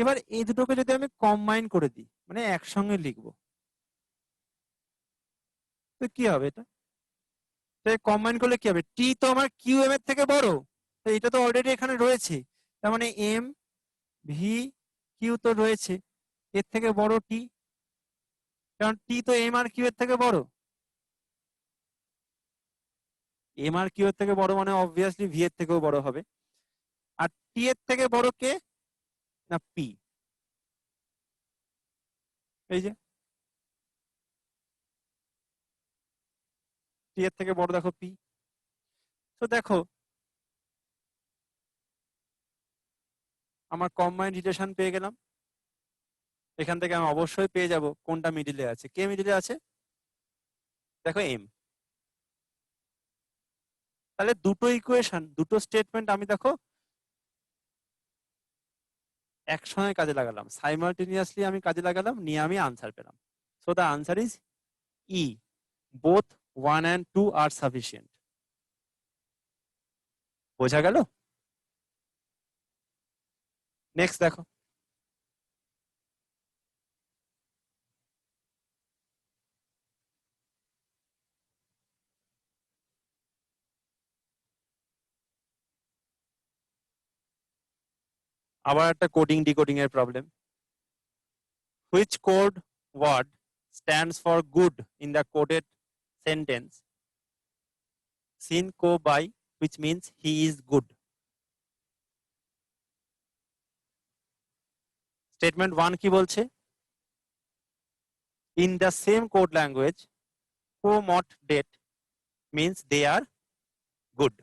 এবার এই দুটোকে যদি আমি কম্বাইন করে দিই, মানে একসঙ্গে লিখবো, তো কি হবে এটা? কম্বাইন করলে কি হবে, টি তো আমার কিউ এম এর থেকে বড়, তো এটা তো অলরেডি এখানে রয়েছে, তার মানে এম ভি কিউ তো রয়েছে, এর থেকে বড় টি, কারণ টি তো এম আর কিউ এর থেকে বড়। এম আর কিউ এর থেকে বড় মানে অবভিয়াসলি ভি এর থেকেও বড় হবে। আর টি এর থেকে বড় কে? না পি। এই যে টি এর থেকে বড় দেখো পি। তো দেখো আমার কম্বাইন্ড রিলেশন পেয়ে গেলাম। এখান থেকে আমি অবশ্যই পেয়ে যাব কোনটা মিডিলে আছে। কে মিডিলে আছে? দেখো এম। তাহলে দুটো ইকুয়েশন, দুটো স্টেটমেন্ট আমি দেখো একসঙ্গে কাজে লাগালাম, সাইমালটেনিয়াসলি আমি কাজে লাগালাম, নিয়ে আমি আনসার পেলাম। So the answer is E, both 1 and 2 are sufficient. বোঝা গেল? নেক্সট দেখো, আবার একটা কোডিং ডিকোডিং এর problem. Which code word stands for good in the coded sentence সিন কো বাই, which means he is good? Statement 1 কি বলছে? In the same code language কো মট ডেট মিনস দে আর গুড।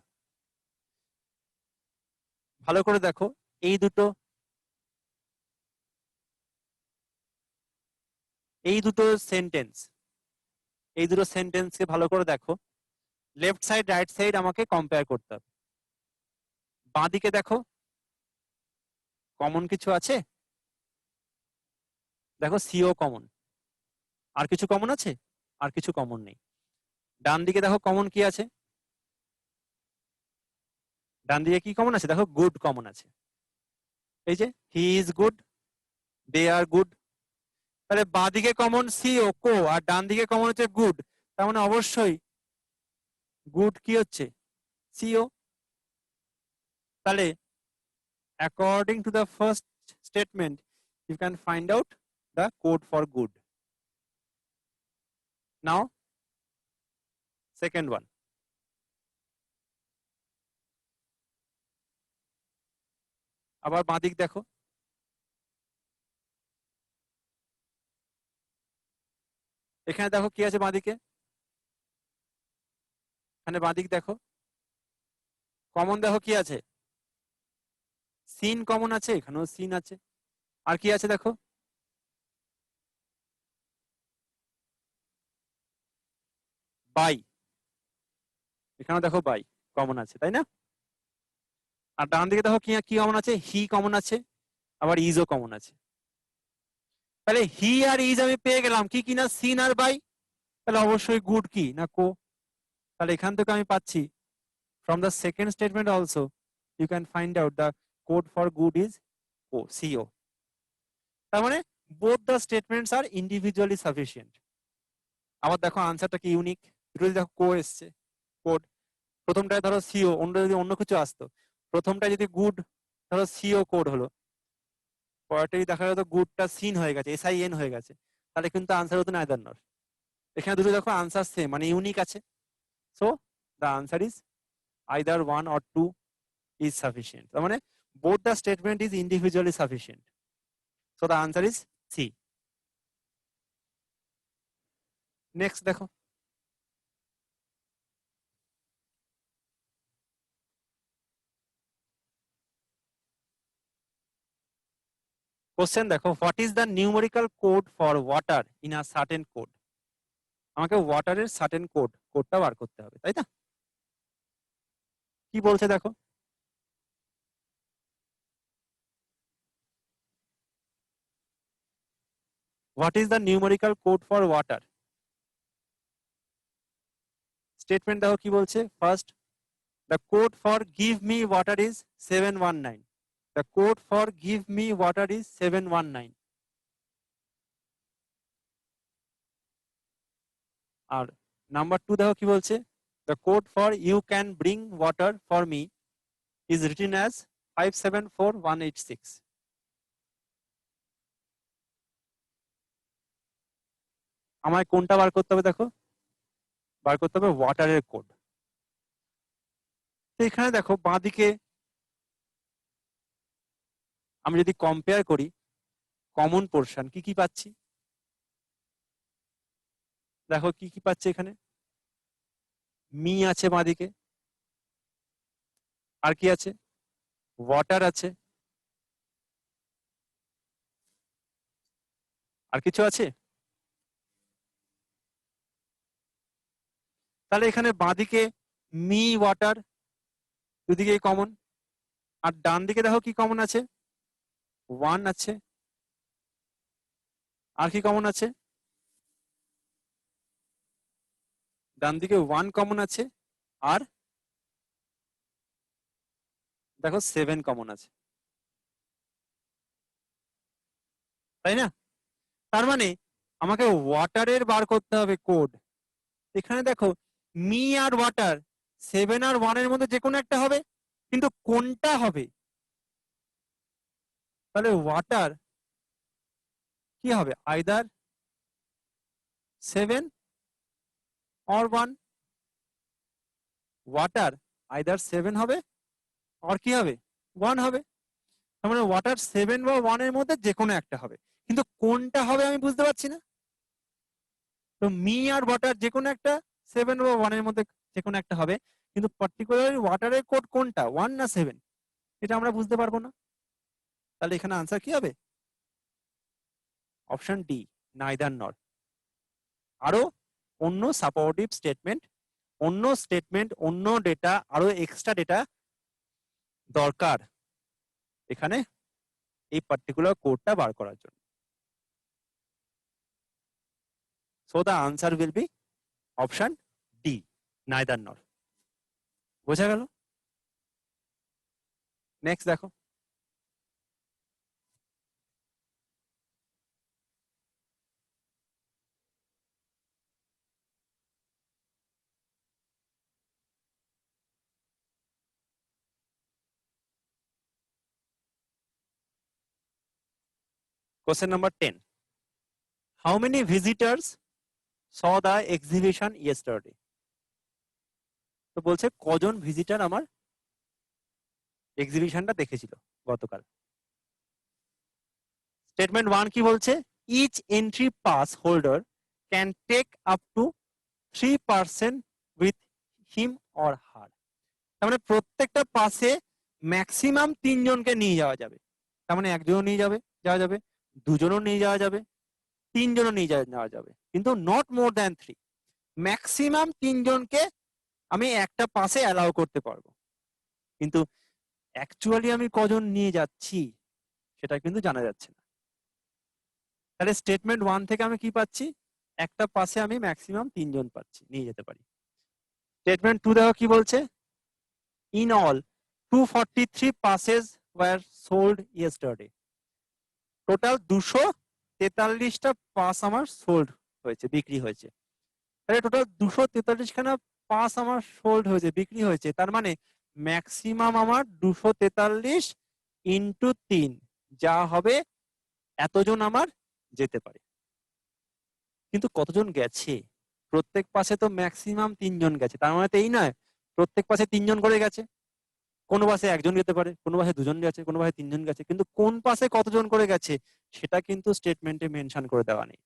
ভালো করে দেখো এই দুটো, এই দুটো সেন্টেন্স, এই দুটো সেন্টেন্সকে ভালো করে দেখো। লেফট সাইড রাইট সাইড আমাকে কম্পেয়ার করতে হবে। বাঁদিকে দেখো কমন কিছু আছে? দেখো সিও কমন। আর কিছু কমন আছে? আর কিছু কমন নেই। ডান দিকে দেখো কমন কি আছে? ডান দিকে কি কমন আছে? দেখো গুড কমন আছে। এই যে he is good, they are good. তাহলে বাঁদিকে কমন সিও কো, আর ডান দিকে কমন হচ্ছে গুড। তার মানে অবশ্যই গুড কি হচ্ছে? সিও। তাহলে according to the first statement you can find out the code for good. Now second one, আবার বাঁদিক দেখো, এখানে দেখো কি আছে বাঁদিকে, এখানে বাঁদিক দেখো কমন দেখো কি আছে? সিন কমন আছে, এখানেও সিন আছে। আর কি আছে দেখো? বাই, এখানেও দেখো বাই কমন আছে, তাই না? আর ডান দিকে দেখো কি কি কমন আছে? হি কমন আছে, আবার ইজও কমন আছে। তাহলে হি আর ইজ আমি পেয়ে গেলাম, কি কিনা সিন আর বাই। তাহলে অবশ্যই গুড কি না কো। তাহলে এখান থেকে আমি পাচ্ছি from the second statement also you can find out the code for good is co, co। তার মানে both the statements are individually sufficient। আবার দেখো আনসারটা কি ইউনিক, দুটো যদি দেখো কো এসছে কোড, প্রথমটায় ধরো সিও, অন্য যদি অন্য কিছু আসতো, প্রথমটা যদি গুড ধরো সিও কোড হলো, পরেরটাই দেখা যেত গুডটা সিন হয়ে গেছে, SIN হয়ে গেছে, তাহলে কিন্তু আনসার হতো নাইদার নর। এখানে দুটো দেখো আনসার সেম মানে ইউনিক আছে। So the answer is either 1 or 2 is sufficient। তার মানে both the statement is individually sufficient। So the answer is C। Next দেখো, কোশ্চেন দেখো, what is the numerical code for water in a certain code? আমাকে ওয়াটারের certain কোডটা বার করতে হবে, তাই না? কি বলছে দেখো, what is the numerical code for water? Statement দেখো কি বলছে, first the code for give me water is 719। The code for give me water is 719। আর নাম্বার 2 দেখো কি বলছে, the code for you can bring water for me is written as 574186। আমায় কোনটা বার করতে হবে দেখো? বার করতে হবে ওয়াটারের কোড। এখানে দেখো বাঁদিকে আমি যদি কম্পেয়ার করি কমন পোর্শন কি কি পাচ্ছি, দেখো কি কি পাচ্ছি এখানে, মি আছে বাঁদিকে, আর কি আছে, ওয়াটার আছে, আর কিছু আছে? তাহলে এখানে বাঁদিকে মি ওয়াটার দুদিকে কমন, আর ডান দিকে দেখো কি কমন আছে, ওয়ান আছে, আর কি কমন আছে, ডান দিকে ওয়ান কমন আছে, আর দেখো 7 কমন আছে, তাই না? তার মানে আমাকে ওয়াটারের বার করতে হবে কোড। এখানে দেখো মি আর ওয়াটার 7 আর 1 এর মধ্যে যে কোনো একটা হবে, কিন্তু কোনটা হবে? তাহলে ওয়াটার কি হবে, আইদার 7 অর 1, ওয়াটার আইদার 7 হবে আর কি হবে, 1 হবে। তার মানে ওয়াটার 7 বা 1 এর মধ্যে যে কোনো একটা হবে, কিন্তু কোনটা হবে আমি বুঝতে পারছি না। তো মি আর ওয়াটার যে কোনো একটা 7 বা 1 এর মধ্যে যে কোনো একটা হবে, কিন্তু পার্টিকুলারলি ওয়াটারের কোড কোনটা, 1 না 7, এটা আমরা বুঝতে পারবো না। তাহলে এখানে আনসার কি হবে, অপশন ডি, নাইদার নর। আরো অন্য সাপোর্টিভ স্টেটমেন্ট, অন্য ডেটা, আরো এক্সট্রা ডেটা দরকার এখানে এই পার্টিকুলার কোডটা বার করার জন্য। So the answer will be option D, neither নর। বোঝা গেল? নেক্সট দেখো, question number 10. How many visitors saw the exhibition yesterday? তো বলছে কজন ভিজিটার আমার এক্সিবিশনটা দেখেছিল গতকাল। স্টেটমেন্ট 1 কি বলছে, each entry pass holder can take up to 3% with him or her. তার মানে প্রত্যেকটা পাসে ম্যাক্সিমাম 3 জনকে নিয়ে যাওয়া যাবে। তার মানে একজনও নিয়ে যাওয়া যাবে, দুজনও নিয়ে যাওয়া যাবে, 3 জনও নিয়ে যাওয়া যাবে, কিন্তু নট মোর দ্যান 3। ম্যাক্সিমাম 3 জনকে আমি একটা পাসে অ্যালাউ করতে পারবো, কিন্তু অ্যাকচুয়ালি আমি কজন নিয়ে যাচ্ছি সেটা কিন্তু জানা যাচ্ছে না। তাহলে স্টেটমেন্ট 1 থেকে আমি কি পাচ্ছি, একটা পাসে আমি ম্যাক্সিমাম 3 জন পাচ্ছি, নিয়ে যেতে পারি। স্টেটমেন্ট 2 দেখো কি বলছে, ইন অল 243 passes were sold yesterday. Total 243টা পাস আমার সোল্ড হয়েছে, বিক্রি হয়েছে। তাহলে টোটাল 243 খানা পাস আমার সোল্ড হয়েছে, বিক্রি হয়েছে। তার মানে ম্যাক্সিমাম আমার 243 ইন্টু 3 যা হবে এতজন আমার যেতে পারে। কিন্তু কতজন গেছে, প্রত্যেক পাশে তো ম্যাক্সিমাম 3 জন গেছে, তার মানে তো এই নয় প্রত্যেক পাশে 3 জন করে গেছে। কোনো বাসে একজন যেতে পারে, কোনো বাসে 2 জন গেছে, কোনো বাসে 3 জন গেছে, কিন্তু কোন পাশে কতজন করে গেছে সেটা কিন্তু স্টেটমেন্টে মেনশন করে দেওয়া নেই।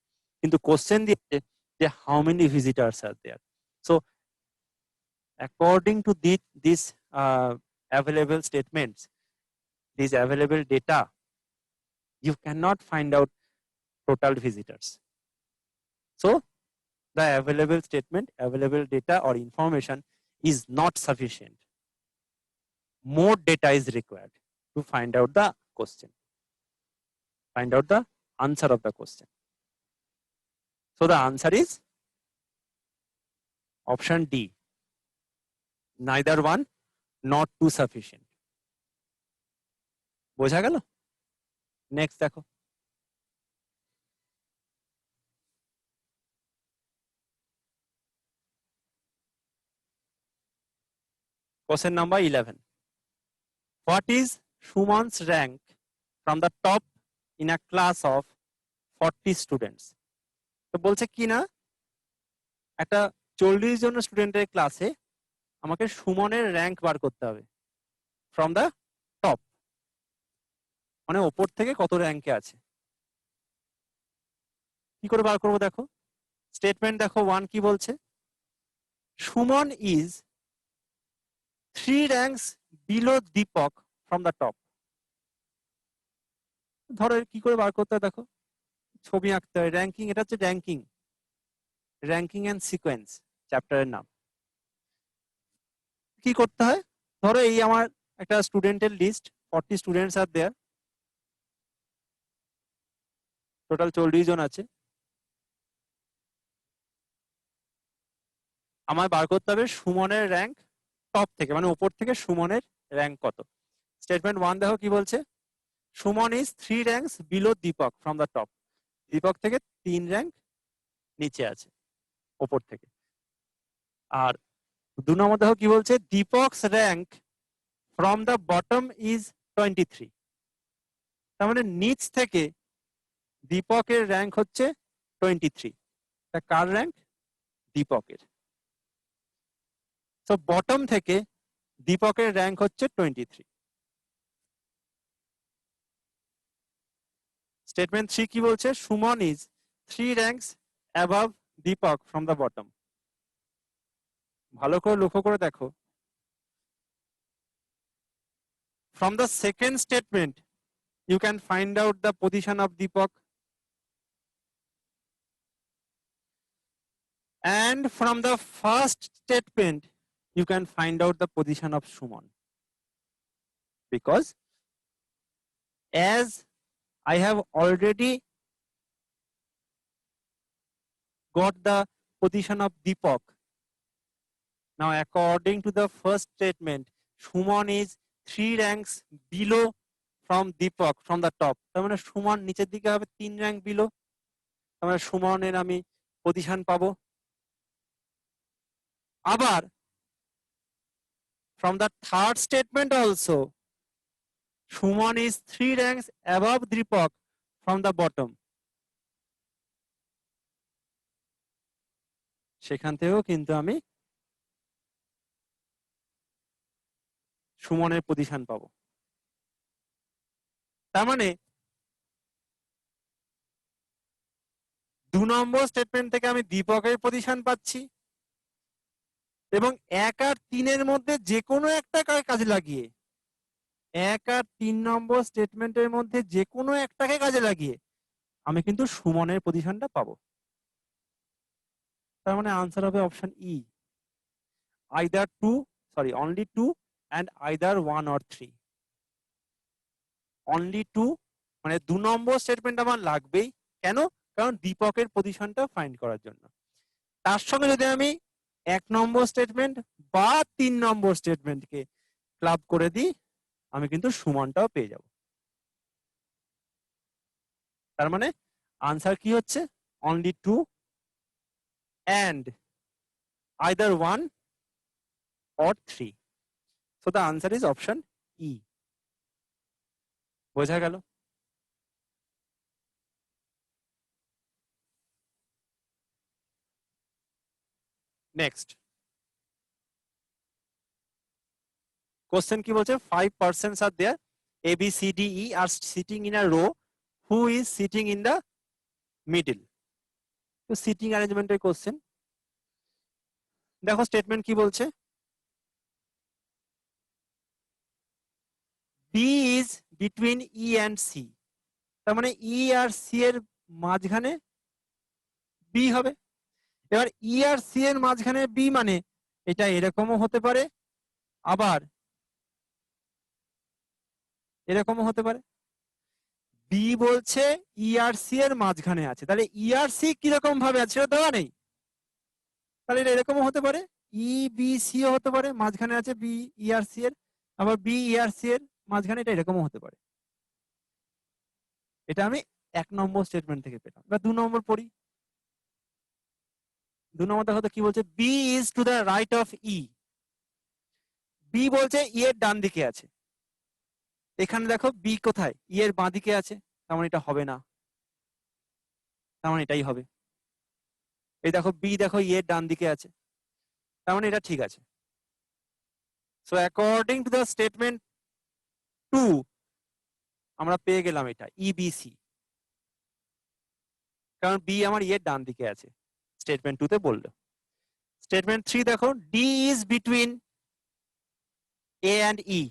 কিন্তু কোশ্চেন দিয়েছে যে how many visitors are there. So according to this available statements, these available data, you cannot find out total visitors. So the available statement, available data or information is not sufficient. More data is required to find out the question, find out the answer of the question. So the answer is option D, neither one, not too sufficient. বোঝা গেল? Next দেখো, question number 11. What is Shuman's rank from the top in a class of 40 students? তো বলছে কি না, একটা 40 জন স্টুডেন্টের ক্লাসে আমাকে সুমনের র্যাঙ্ক বার করতে হবে ফ্রম দ্য টপ, মানে ওপর থেকে কত র্যাঙ্কে আছে। কি করে বার করবো দেখো, স্টেটমেন্ট দেখো 1 কি বলছে, Suman is 3 ranks below Dipak from the top. ধরো কি করে বার করতে হয় দেখো, ছবি আঁকতে হয়, র্যাঙ্কিং, এটা হচ্ছে র্যাঙ্কিং, র্যাঙ্কিং এন্ড সিকোয়েন্স চ্যাপ্টারের নাম। কি করতে হয়, ধরো এই আমার একটা স্টুডেন্টের list, 40 students are there, total 40 জন আছে। আমায় বার করতে হবে সুমনের র্যাঙ্ক টপ থেকে, মানে উপর থেকে সুমনের র্যাঙ্ক কত। স্টেটমেন্ট 1 দেখো কি বলছে, Suman is 3 ranks below Dipak from the top, Dipak থেকে 3 র্যাঙ্ক নিচে আছে ওপর থেকে। আর 2 নম্বর দেখো কি বলছে, Deepak's rank from the bottom is 23, তার মানে নিচ থেকে দীপকের র্যাঙ্ক হচ্ছে 23। তা কার র্যাঙ্ক, দীপকের। তো বটম থেকে দীপকের র্যাঙ্ক হচ্ছে 23। স্টেটমেন্ট 3 কি বলছে, Suman is 3 ranks above Dipak from the bottom. ভালো করে লক্ষ্য করে দেখো, from the second statement you can find out the position of Deepak, and from the first statement you can find out the position of Suman, because as I have already got the position of Deepak, now according to the first statement Suman is 3 ranks below from Deepak from the top, তার মানে সুমন নিচের দিকে হবে 3 rank below, তার মানে সুমনের আমি position পাবো। আবার from the third statement also Suman is 3 ranks above Deepak from the bottom, সেখান থেকেও কিন্তু আমি সুমনের পজিশন পাবো। তার মানে 2 নম্বর স্টেটমেন্ট থেকে আমি দীপকের পজিশন পাচ্ছি, এবং 1 আর 3 এর মধ্যে যে কোনো একটা কাজে লাগিয়ে, 1 আর 3 নম্বর স্টেটমেন্টের মধ্যে যে কোনো একটাকে কাজে লাগিয়ে আমি কিন্তু সুমনের পজিশনটা পাবো। তার মানে আনসার হবে option E, either 2, sorry only 2 and either 1 or 3। Only 2 মানে 2 নম্বর স্টেটমেন্ট আমার লাগবেই, কেন, কারণ দীপকের পজিশনটা ফাইন্ড করার জন্য। তার সঙ্গে যদি আমি 1 নম্বর স্টেটমেন্ট বা 3 নম্বর স্টেটমেন্টকে ক্লাব করে দিই আমি কিন্তু সুমনটাও পেয়ে যাব। তার মানে আনসার কি হচ্ছে, only 2 and either 1 or 3, so the answer is option E। বোঝা গেল? নেক্সট কোশ্চেন কি বলছে, 5 persons are there, A B C D E are sitting in a row, who is sitting in the middle? তো sitting অ্যারেঞ্জমেন্টের question. দেখো statement কি বলছে, B is between E and C, তার মানে E আর C এর মাঝখানে B হবে। এবার E আর C এর মাঝখানে B মানে এটা এরকমও হতে পারে, আবার এরকমও হতে পারে। বি বলছে ই আর সি এর মাঝখানে আছে, তাহলে ই আর সি কিরকম ভাবে আছে সেটা দেওয়া নেই, তাহলে এটা এরকমও হতে পারে, ই বি সি ও হতে পারে, মাঝখানে আছে বি ই আর সি এর, আবার বি ই আর সি এর মাঝখানে এটা এরকমও হতে পারে। এটা আমি 1 নম্বর স্টেটমেন্ট থেকে পেলাম। এবার 2 নম্বর পড়ি। 2 নম্বর দেখো তো কি বলছে, B is to the right of E. B বলছে ই এর ডান দিকে আছে, এখানে দেখো বি কোথায়, ই এর বাঁ দিকে আছে, তার মানে এটা হবে না, তার মানে এটাই হবে। এই দেখো বি দেখো ই এর ডান দিকে আছে, তার মানে এটা ঠিক আছে। So according to the statement 2 আমরা পেয়ে গেলাম এটা ইবিসি, কারণ বি আমার এর ডান দিকে আছে স্টেটমেন্ট 2 তে বললো। স্টেটমেন্ট 3 দেখো, D is between A and E.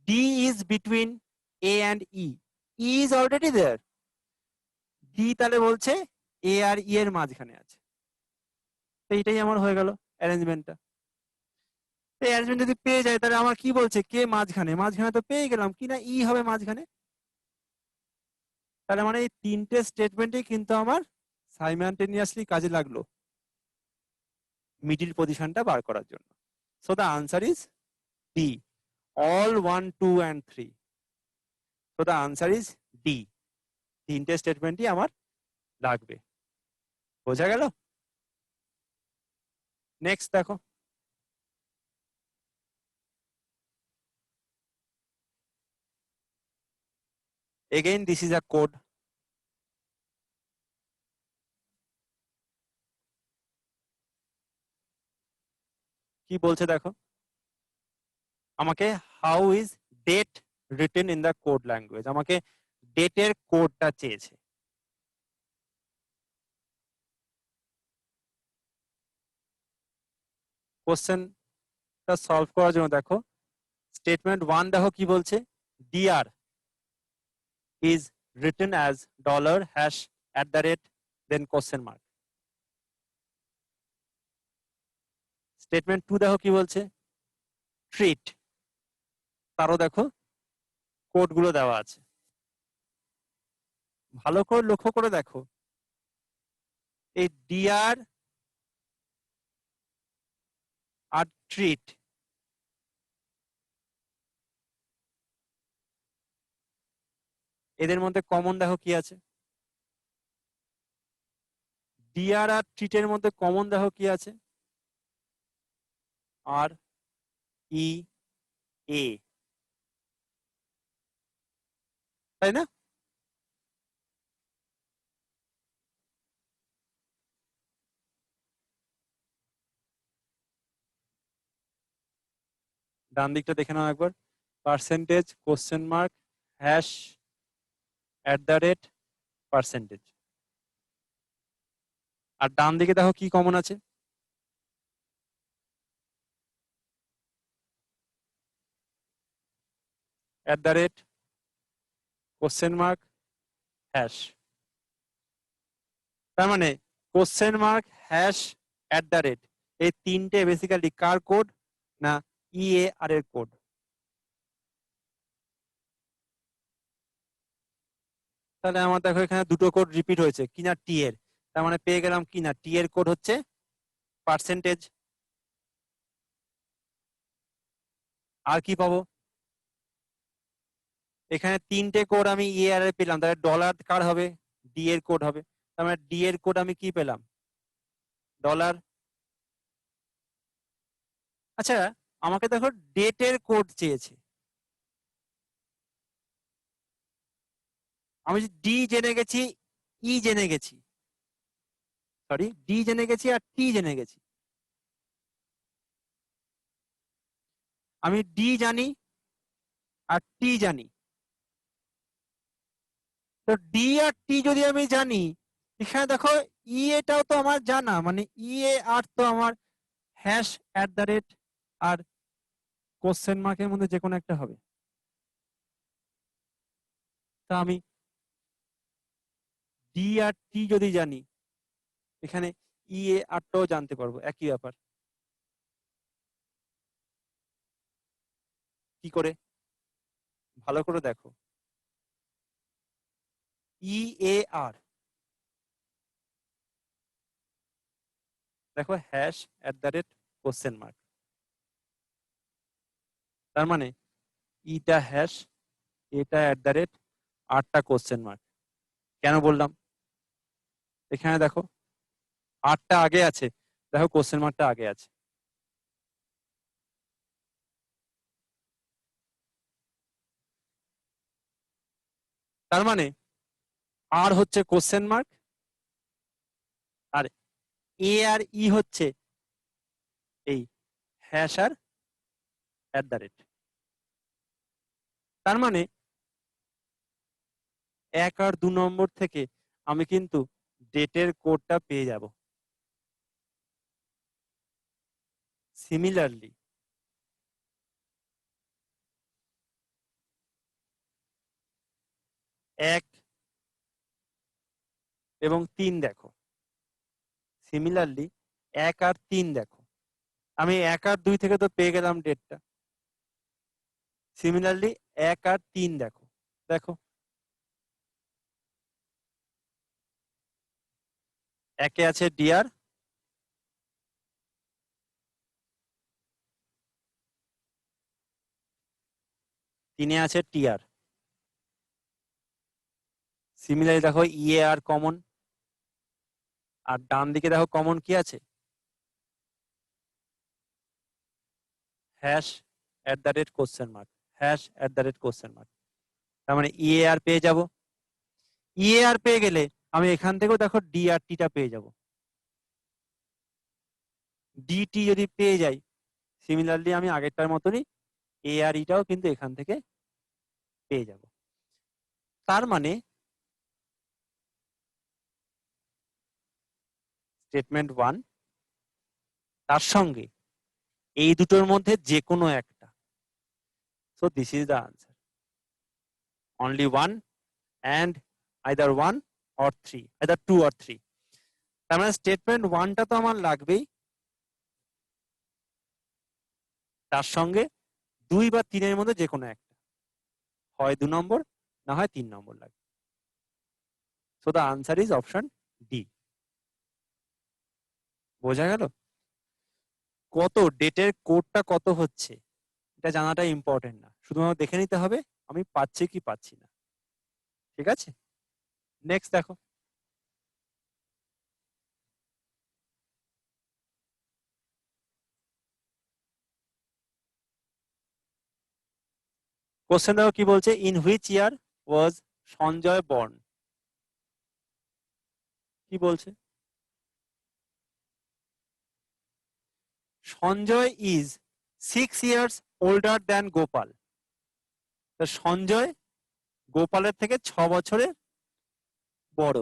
D is between A and E, E is already there. D তাহলে বলছে এ আর ই এর মাঝখানে আছে, তো এটাই আমার হয়ে গেল অ্যারেঞ্জমেন্টটা। এই অ্যারেঞ্জমেন্ট যদি পেয়ে যায় তাহলে আমার কি বলছে, কে মাঝখানে, মাঝখানে তো পেয়ে গেলাম, কিনা ই হবে মাঝখানে। তাহলে মানে এই তিনটে স্টেটমেন্টই কিন্তু আমার সাইমালটেনিয়াসলি কাজে লাগলো মিডিল পজিশনটা বার করার জন্য। So the answer is D, all 1, 2 and 3. So the answer is D, তিনটে স্টেটমেন্টই আমার লাগবে। বোঝা গেল? নেক্সট দেখো, again this is a code. কি বলছে দেখো, আমাকে how is date written in the code language, আমাকে ডেটের কোডটা চেয়েছে। কোশ্চেনটা সলভ করার জন্য দেখো স্টেটমেন্ট 1 দেখো কি বলছে, dr is written as $# then question mark. Statement 2 দেখো কি বলছে, ট্রিট, তারও দেখো কোড গুলো দেওয়া আছে। ভালো করে লক্ষ্য করে দেখো, এই ডিআর আর ট্রিট এদের মধ্যে কমন দেখো কি আছে, ডিআর আর ট্রিটের মধ্যে কমন দেখো কি আছে, আর ই এ, তাই না? ডান দিকটা দেখে নাও একবার, পার্সেন্টেজ, কোশ্চেন মার্ক, হ্যাশ, @, আর ডান দিকে দেখো কি কমন আছে, @, কোশ্চেন মার্ক, হ্যাশ। তার মানে কোশ্চেন মার্ক, হ্যাশ, @, এই তিনটে বেসিক্যালি কার কোড না EAR এর কোড। তাহলে আমার দেখো এখানে দুটো কোড রিপিট হয়েছে, কিনা টি এর, তার মানে পেয়ে গেলাম কিনা টি এর কোড হচ্ছে পার্সেন্টেজ। আর কি পাবো, এখানে তিনটে কোড আমি EAR এর পেলাম, তাহলে ডলার কার হবে, ডি এর কোড হবে। তার মানে ডি এর কোড আমি কি পেলাম, ডলার। আচ্ছা আমাকে দেখো ডেটের কোড চেয়েছে, আমি ডি জেনে গেছি, ই জেনে গেছি, সরি ডি জেনে গেছি আর টি জেনে গেছি। আমি ডি জানি আর টি জানি, তো ডি আর টি যদি আমি জানি, এখানে দেখো ই এটাও তো আমার জানা, মানে EAR তো আমার হ্যাশ, @ আর কোশ্চেন মার্কের মধ্যে যে কোনো একটা হবে। তা আমি ডি আর টি যদি জানি, এখানে EAR টাও জানতে পারবো, একই ব্যাপার। কি করে, ভালো করে দেখো, EAR দেখো হ্যাশ, @ কোশ্চেন মার্ক, তার মানে ইটা হ্যাশ, এটা @ আরটা কোশ্চেন মার্ক। কেন বললাম, এখানে দেখো আরটা আগে আছে, দেখো কোশ্চেন মার্কটা আগে আছে। তার মানে আর হচ্ছে কোশ্চেন মার্ক, আর এ আর ই হচ্ছে এই হ্যাশ আর @। তার মানে 1 আর 2 নম্বর থেকে আমি কিন্তু ডেটের কোডটা পেয়ে যাব। সিমিলারলি 1 এবং 3 দেখো, সিমিলারলি 1 আর 3 দেখো, আমি 1 আর 2 থেকে তো পেয়ে গেলাম ডেটটা। সিমিলারলি 1 আর 3 দেখো, দেখো 1 এ আছে ডিয়ার, 3 এ আছে টিআর। সিমিলারলি দেখো ইএ আর কমন, আর ডান দিকে দেখো কমন কি আছে, hash @question mark, hash @question mark। তার মানে ইএ আর পেয়ে যাব। ইএ আর পেয়ে গেলে আমি এখান থেকেও দেখো ডিআরটি টা পেয়ে যাব। ডিটি যদি পেয়ে যাই, সিমিলারলি আমি আগেরটার মতনই এ আর ইটাও কিন্তু এখান থেকে পেয়ে যাব। তার মানে স্টেটমেন্ট 1 তার সঙ্গে এই দুটোর মধ্যে যে কোনো একটা। So this is the answer, only 1 and either 1 or 3, either 2 or 3। তার মানে স্টেটমেন্ট 1টা তো আমার লাগবেই, তার সঙ্গে 2 বা 3 এর মধ্যে যে কোনো একটা, হয় 2 নম্বর না হয় 3 নম্বর লাগবে। So the answer is option D. বোঝা গেল? কত ডেটের কোডটা কত হচ্ছে এটা জানাটা ইম্পর্টেন্ট না, শুধুমাত্র দেখে নিতে হবে আমি পাচ্ছি কি পাচ্ছি না। ঠিক আছে, নেক্সট দেখো। কোশ্চেন দেখো কি বলছে, in which year was Sanjay born. কি বলছে, Sanjay is 6 years older than Gopal. Sanjay গোপালের থেকে 6 বছরের বড়।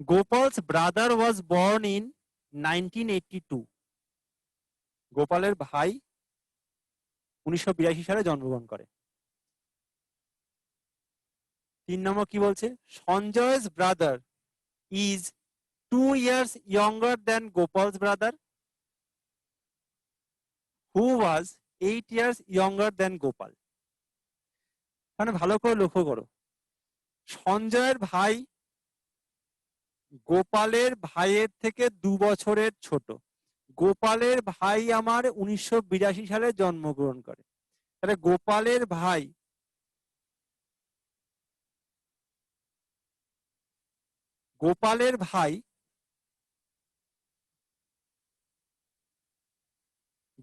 গোপালস ব্রাদার ওয়াজ বর্ন ইন 1982। গোপালের ভাই 1982 সালে জন্মগ্রহণ করে। 3 নম্বর কি বলছে, Sanjay's brother is 2 years younger than Gopal's brother who was 8 years younger than Gopal. মানে ভালো করে লক্ষ্য করো, সঞ্জয়ের ভাই গোপালের ভাইয়ের থেকে 2 বছরের ছোট। গোপালের ভাই আমার 1982 সালে জন্মগ্রহণ করে। তাহলে গোপালের ভাই গোপালের ভাই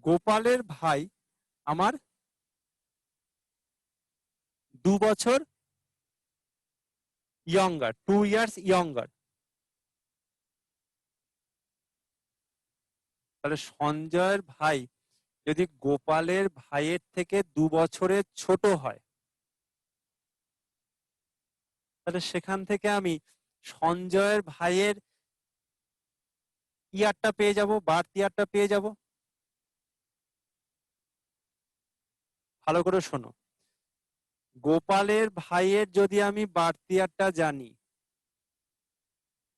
গোপালের ভাই আমার 2 বছর ইয়ঙ্গার, 2 years ইয়ঙ্গার। তাহলে সঞ্জয়ের ভাই যদি গোপালের ভাইয়ের থেকে 2 বছরের ছোট হয়, তাহলে সেখান থেকে আমি সঞ্জয়ের ভাইয়ের ইয়ারটা পেয়ে যাব, বার্থ ইয়ারটা পেয়ে যাব। ভালো করে শোনো, গোপালের ভাইয়ের যদি আমি বার্থ ইয়ারটা জানি,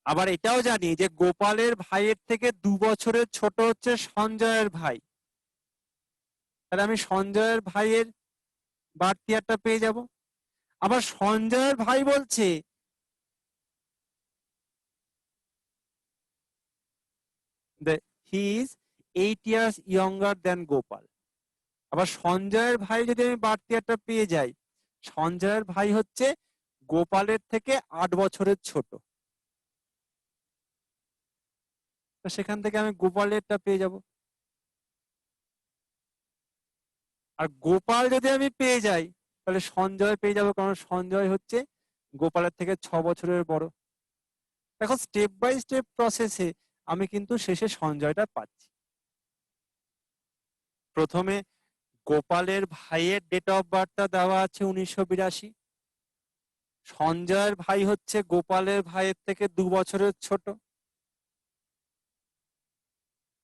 আবার এটাও জানি যে গোপালের ভাইয়ের থেকে 2 বছরের ছোট হচ্ছে সঞ্জয়ের ভাই, তাহলে আমি সঞ্জয়ের ভাইয়ের বার্থ ইয়ারটা পেয়ে যাব। আবার সঞ্জয়ের ভাই বলছে he is 8 years younger than Gopal. আবার সঞ্জয়ের ভাই যদি আমি বার্থ ইয়ারটা পেয়ে যাই, সঞ্জয়ের ভাই হচ্ছে গোপালের থেকে 8 বছরের ছোট, তো সেখান থেকে আমি গোপালেরটা পেয়ে যাব। আর গোপাল যদি আমি পেয়ে যাই তাহলে সঞ্জয় পেয়ে যাবো, কারণ সঞ্জয় হচ্ছে গোপালের থেকে 6 বছরের বড়। দেখো স্টেপ বাই স্টেপ প্রসেসে আমি কিন্তু শেষে সঞ্জয়টা পাচ্ছি। প্রথমে গোপালের ভাইয়ের ডেট অফ বার্থটা দেওয়া আছে 1982। সঞ্জয়ের ভাই হচ্ছে গোপালের ভাইয়ের থেকে 2 বছরের ছোট,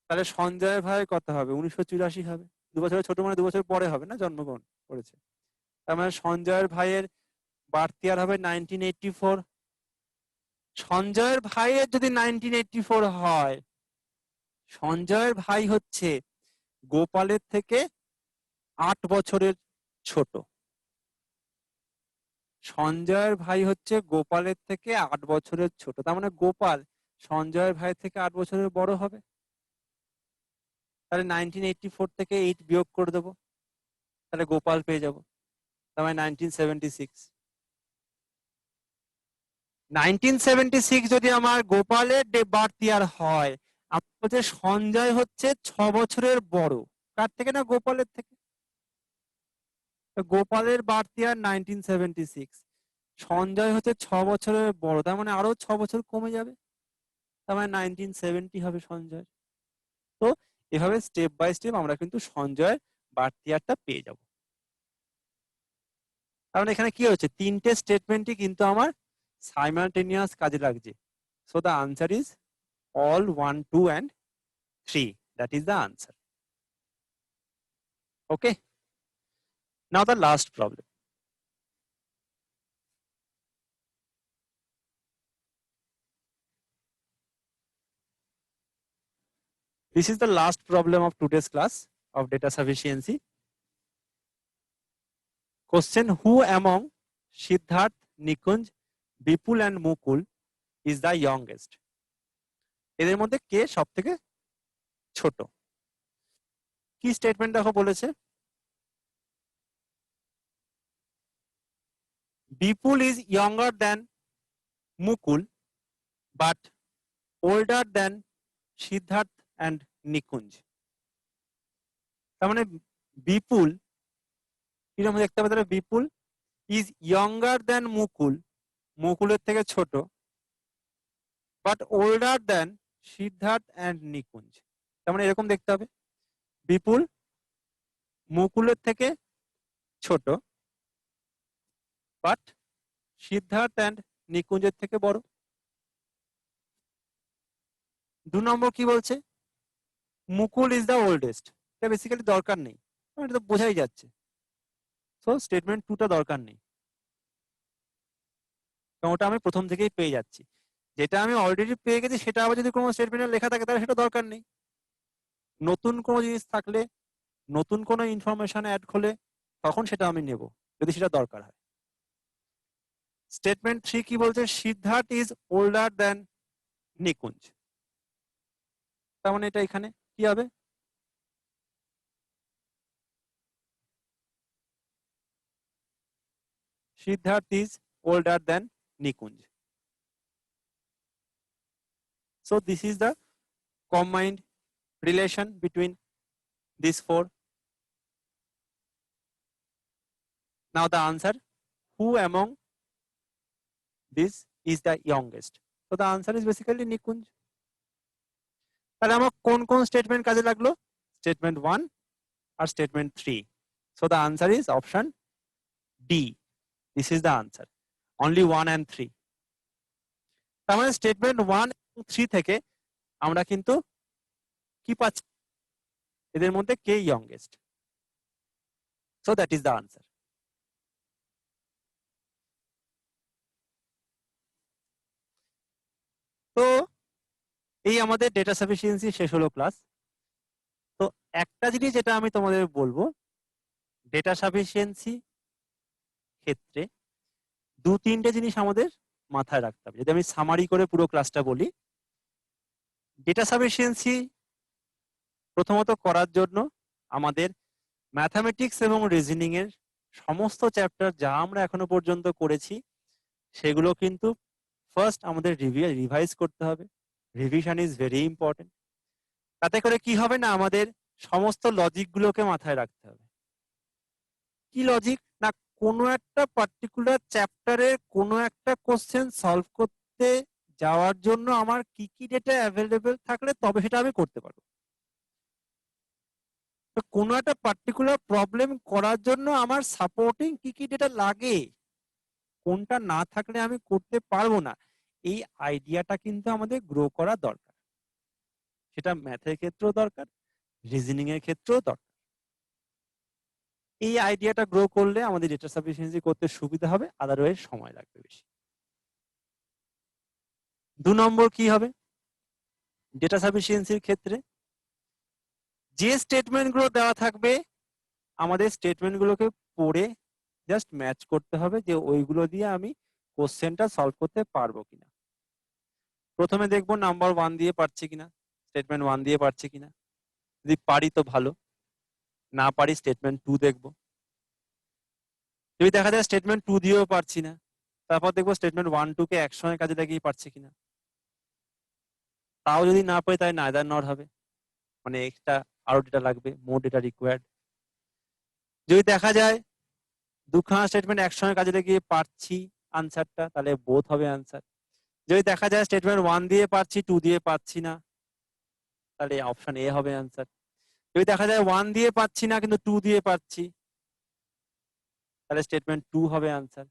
তাহলে সঞ্জয়ের ভাইয়ের কত হবে? 1984 হবে। 2 বছরের ছোট মানে 2 বছর পরে হবে না জন্মগ্রহণ করেছে। তার মানে সঞ্জয়ের ভাইয়ের বার্থ ইয়ার হবে 1984। সঞ্জয়ের ভাইয়ের যদি 1984 হয়, সঞ্জয়ের ভাই হচ্ছে গোপালের থেকে 8 বছরের ছোট। সঞ্জয়ের ভাই হচ্ছে গোপালের থেকে 8 বছরের ছোট, তার মানে গোপাল সঞ্জয়ের ভাই থেকে 8 বছরের বড় হবে। তাহলে 1984 থেকে 8 বিয়োগ করে দেবো, তাহলে গোপাল পেয়ে যাব। তার মানে 1976। 1976 যদি আমার গোপালের বার্থ ইয়ার হয়, আমাদের সঞ্জয় হচ্ছে 6 বছরের বড়। কার থেকে? না গোপালের থেকে। গোপালের বার্থ ইয়ার 1976, সঞ্জয় হচ্ছে 6 বছরের বড়, তার মানে আরো 6 বছর কমে যাবে, তার মানে 1970 হবে সঞ্জয়। তো এভাবে স্টেপ বাই স্টেপ আমরা কিন্তু সঞ্জয়ের বার্থ ইয়ারটা পেয়ে যাব। কারণ এখানে কি হচ্ছে, তিনটে স্টেটমেন্টই কিন্তু আমার সাইমালটেনিয়াস কাজে লাগছে। So the answer is all 1, 2 and 3. That is the answer. Okay. Now the last problem. This is the last problem of today's class of data sufficiency. Question: who among Siddharth, Nikunj, Bipul and Mukul is the youngest? এদের মধ্যে কে সবথেকে ছোট? কি statement দেখো বলেছে, Bipul is younger than Mukul but older than Siddharth and Nikunj. তার মানে বিপুল কিরকম দেখতে হবে? তাহলে Bipul is younger than Mukul, মুকুলের থেকে ছোট, but older than Siddharth and Nikunj. তার মানে এরকম দেখতে হবে, বিপুল মুকুলের থেকে ছোট, বাট সিদ্ধার্থ অ্যান্ড নিকুঞ্জের থেকে বড়। 2 নম্বর কি বলছে, মুকুল ইজ দ্য ওল্ডেস্ট। এটা বেসিক্যালি দরকার নেই, এটা তো বোঝাই যাচ্ছে। সো স্টেটমেন্ট 2টা দরকার নেই, ওটা আমি প্রথম থেকেই পেয়ে যাচ্ছি। যেটা আমি অলরেডি পেয়ে গেছি সেটা আবার যদি কোনো স্টেটমেন্টে লেখা থাকে তাহলে সেটা দরকার নেই। নতুন কোনো জিনিস থাকলে, নতুন কোনো ইনফরমেশন অ্যাড করলে তখন সেটা আমি নেব যদি সেটা দরকার হয়। স্টেটমেন্ট 3 কি বলছে, Siddharth is older than Nikunj. তার মানে এটা এখানে কি হবে, Siddharth is older than Nikunj. So this is the combined relation between these 4. Now the answer, who among this is the youngest? So the answer is basically Nikunj. তাহলে আমার কোন কোন স্টেটমেন্ট কাজে লাগলো? স্টেটমেন্ট 1 আর statement 3. So the answer is option D. This is the answer. Only 1 and 3. তার মানে statement 1 এবং 3 থেকে আমরা কিন্তু কি পাচ্ছি, এদের মধ্যে কে youngest. So that is the answer. তো এই আমাদের ডেটা সাফিসিয়েন্সি শেষ হলো ক্লাস। তো একটা জিনিস যেটা আমি তোমাদের বলবো, ডেটা সাফিসিয়েন্সি ক্ষেত্রে 2-3টে জিনিস আমাদের মাথায় রাখতে হবে। যদি আমি সামারি করে পুরো ক্লাসটা বলি, ডেটা সাফিসিয়েন্সি প্রথমত করার জন্য আমাদের ম্যাথামেটিক্স এবং রিজনিং এর সমস্ত চ্যাপ্টার যা আমরা এখনো পর্যন্ত করেছি সেগুলো কিন্তু ফার্স্ট আমাদের রিভাইজ করতে হবে। Revision is very important. তাতে করে কি হবে না, আমাদের সমস্ত লজিক গুলোকে মাথায় রাখতে হবে। কি লজিক না, কোনো একটা পার্টিকুলার চ্যাপ্টারে কোনো একটা কোশ্চেন সলভ করতে যাওয়ার জন্য আমার কি কি ডেটা অ্যাভেলেবেল থাকলে তবে সেটা আমি করতে পারবো। তো কোনো একটা পার্টিকুলার প্রবলেম করার জন্য আমার সাপোর্টিং কি কি ডেটা লাগে, কোনটা না থাকলে আমি করতে পারবো না, এই আইডিয়াটা কিন্তু আমাদের গ্রো করা দরকার। সেটা ম্যাথের ক্ষেত্রেও দরকার, রিজনিং এর ক্ষেত্রেও দরকার। এই আইডিয়াটা গ্রো করলে আমাদের ডেটা সাফিসিয়েন্সি করতে সুবিধা হবে, আদারওয়াইজ সময় লাগবে বেশি। 2 নম্বর কি হবে ডেটা সাফিসিয়েন্সির ক্ষেত্রে, যে স্টেটমেন্ট গুলো দেওয়া থাকবে আমাদের স্টেটমেন্ট গুলোকে পড়ে জাস্ট ম্যাচ করতে হবে যে ওইগুলো দিয়ে আমি কোশ্চেনটা সলভ করতে পারবো কিনা। প্রথমে দেখবো নাম্বার 1 দিয়ে পারছি কিনা, স্টেটমেন্ট 1 দিয়ে পারছি কিনা, যদি পারি তো ভালো, না পারি স্টেটমেন্ট 2 দেখবো। যদি দেখা যায় স্টেটমেন্ট 2 দিয়েও পারছি না, তারপর দেখবো স্টেটমেন্ট 1 2 কে একসঙ্গে কাজে লাগিয়ে পারছি কিনা। তাও যদি না পারি তাহলে নাইদার নর হবে, মানে এক্সট্রা আরো ডেটা লাগবে, মোর ডেটা রিকোয়ার্ড। যদি দেখা যায় দুখানা স্টেটমেন্ট একসঙ্গে কাজে লাগিয়ে পারছি আনসারটা, তাহলে বোথ হবে আনসার। যদি দেখা যায় স্টেটমেন্ট 1 দিয়ে পারছি 2 দিয়ে পারছি না, তাহলে অপশন এ হবে আনসার। যদি দেখা যায় 1 দিয়ে পাচ্ছি না কিন্তু 2 দিয়ে পাচ্ছি, তাহলে স্টেটমেন্ট 2 হবে আনসার।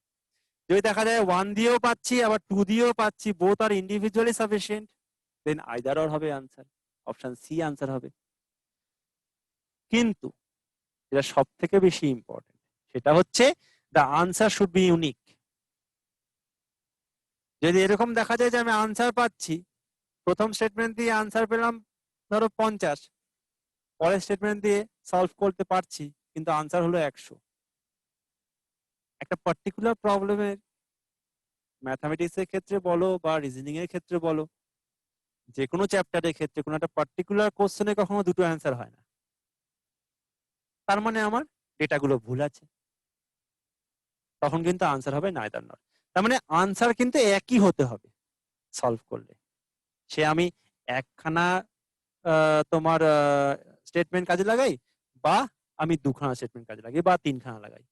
যদি দেখা যায় 1 দিয়েও পাচ্ছি আবার 2 দিয়েও পাচ্ছি, both are individually sufficient, then either or হবে আনসার, অপশন সি আনসার হবে। কিন্তু যেটা সব থেকে বেশি ইম্পর্টেন্ট সেটা হচ্ছে the answer should be unique. যদি এরকম দেখা যায় যে আমি আনসার পাচ্ছি, প্রথম স্টেটমেন্ট দিয়ে আনসার পেলাম ধরো 50, পরের স্টেটমেন্ট দিয়ে সলভ করতে পারছি কিন্তু আনসার হলো 100, একটা পার্টিকুলার প্রবলেমের ম্যাথামেটিক্স এর ক্ষেত্রে বলো বা রিজনিং এর ক্ষেত্রে বলো, যে কোনো চ্যাপ্টারের ক্ষেত্রে কোনো একটা পার্টিকুলার কোশ্চেনে কখনো দুটো অ্যান্সার হয় না, তার মানে আমার ডেটাগুলো ভুল আছে, তখন কিন্তু আনসার হবে নাইদার নর। তার মানে আনসার কিন্তু একই হতে হবে সলভ করলে, সে আমি একখানা তোমার স্টেটমেন্ট কাজে লাগাই বা আমি দুখানা স্টেটমেন্ট কাজে লাগাই বা তিনখানা লাগাই,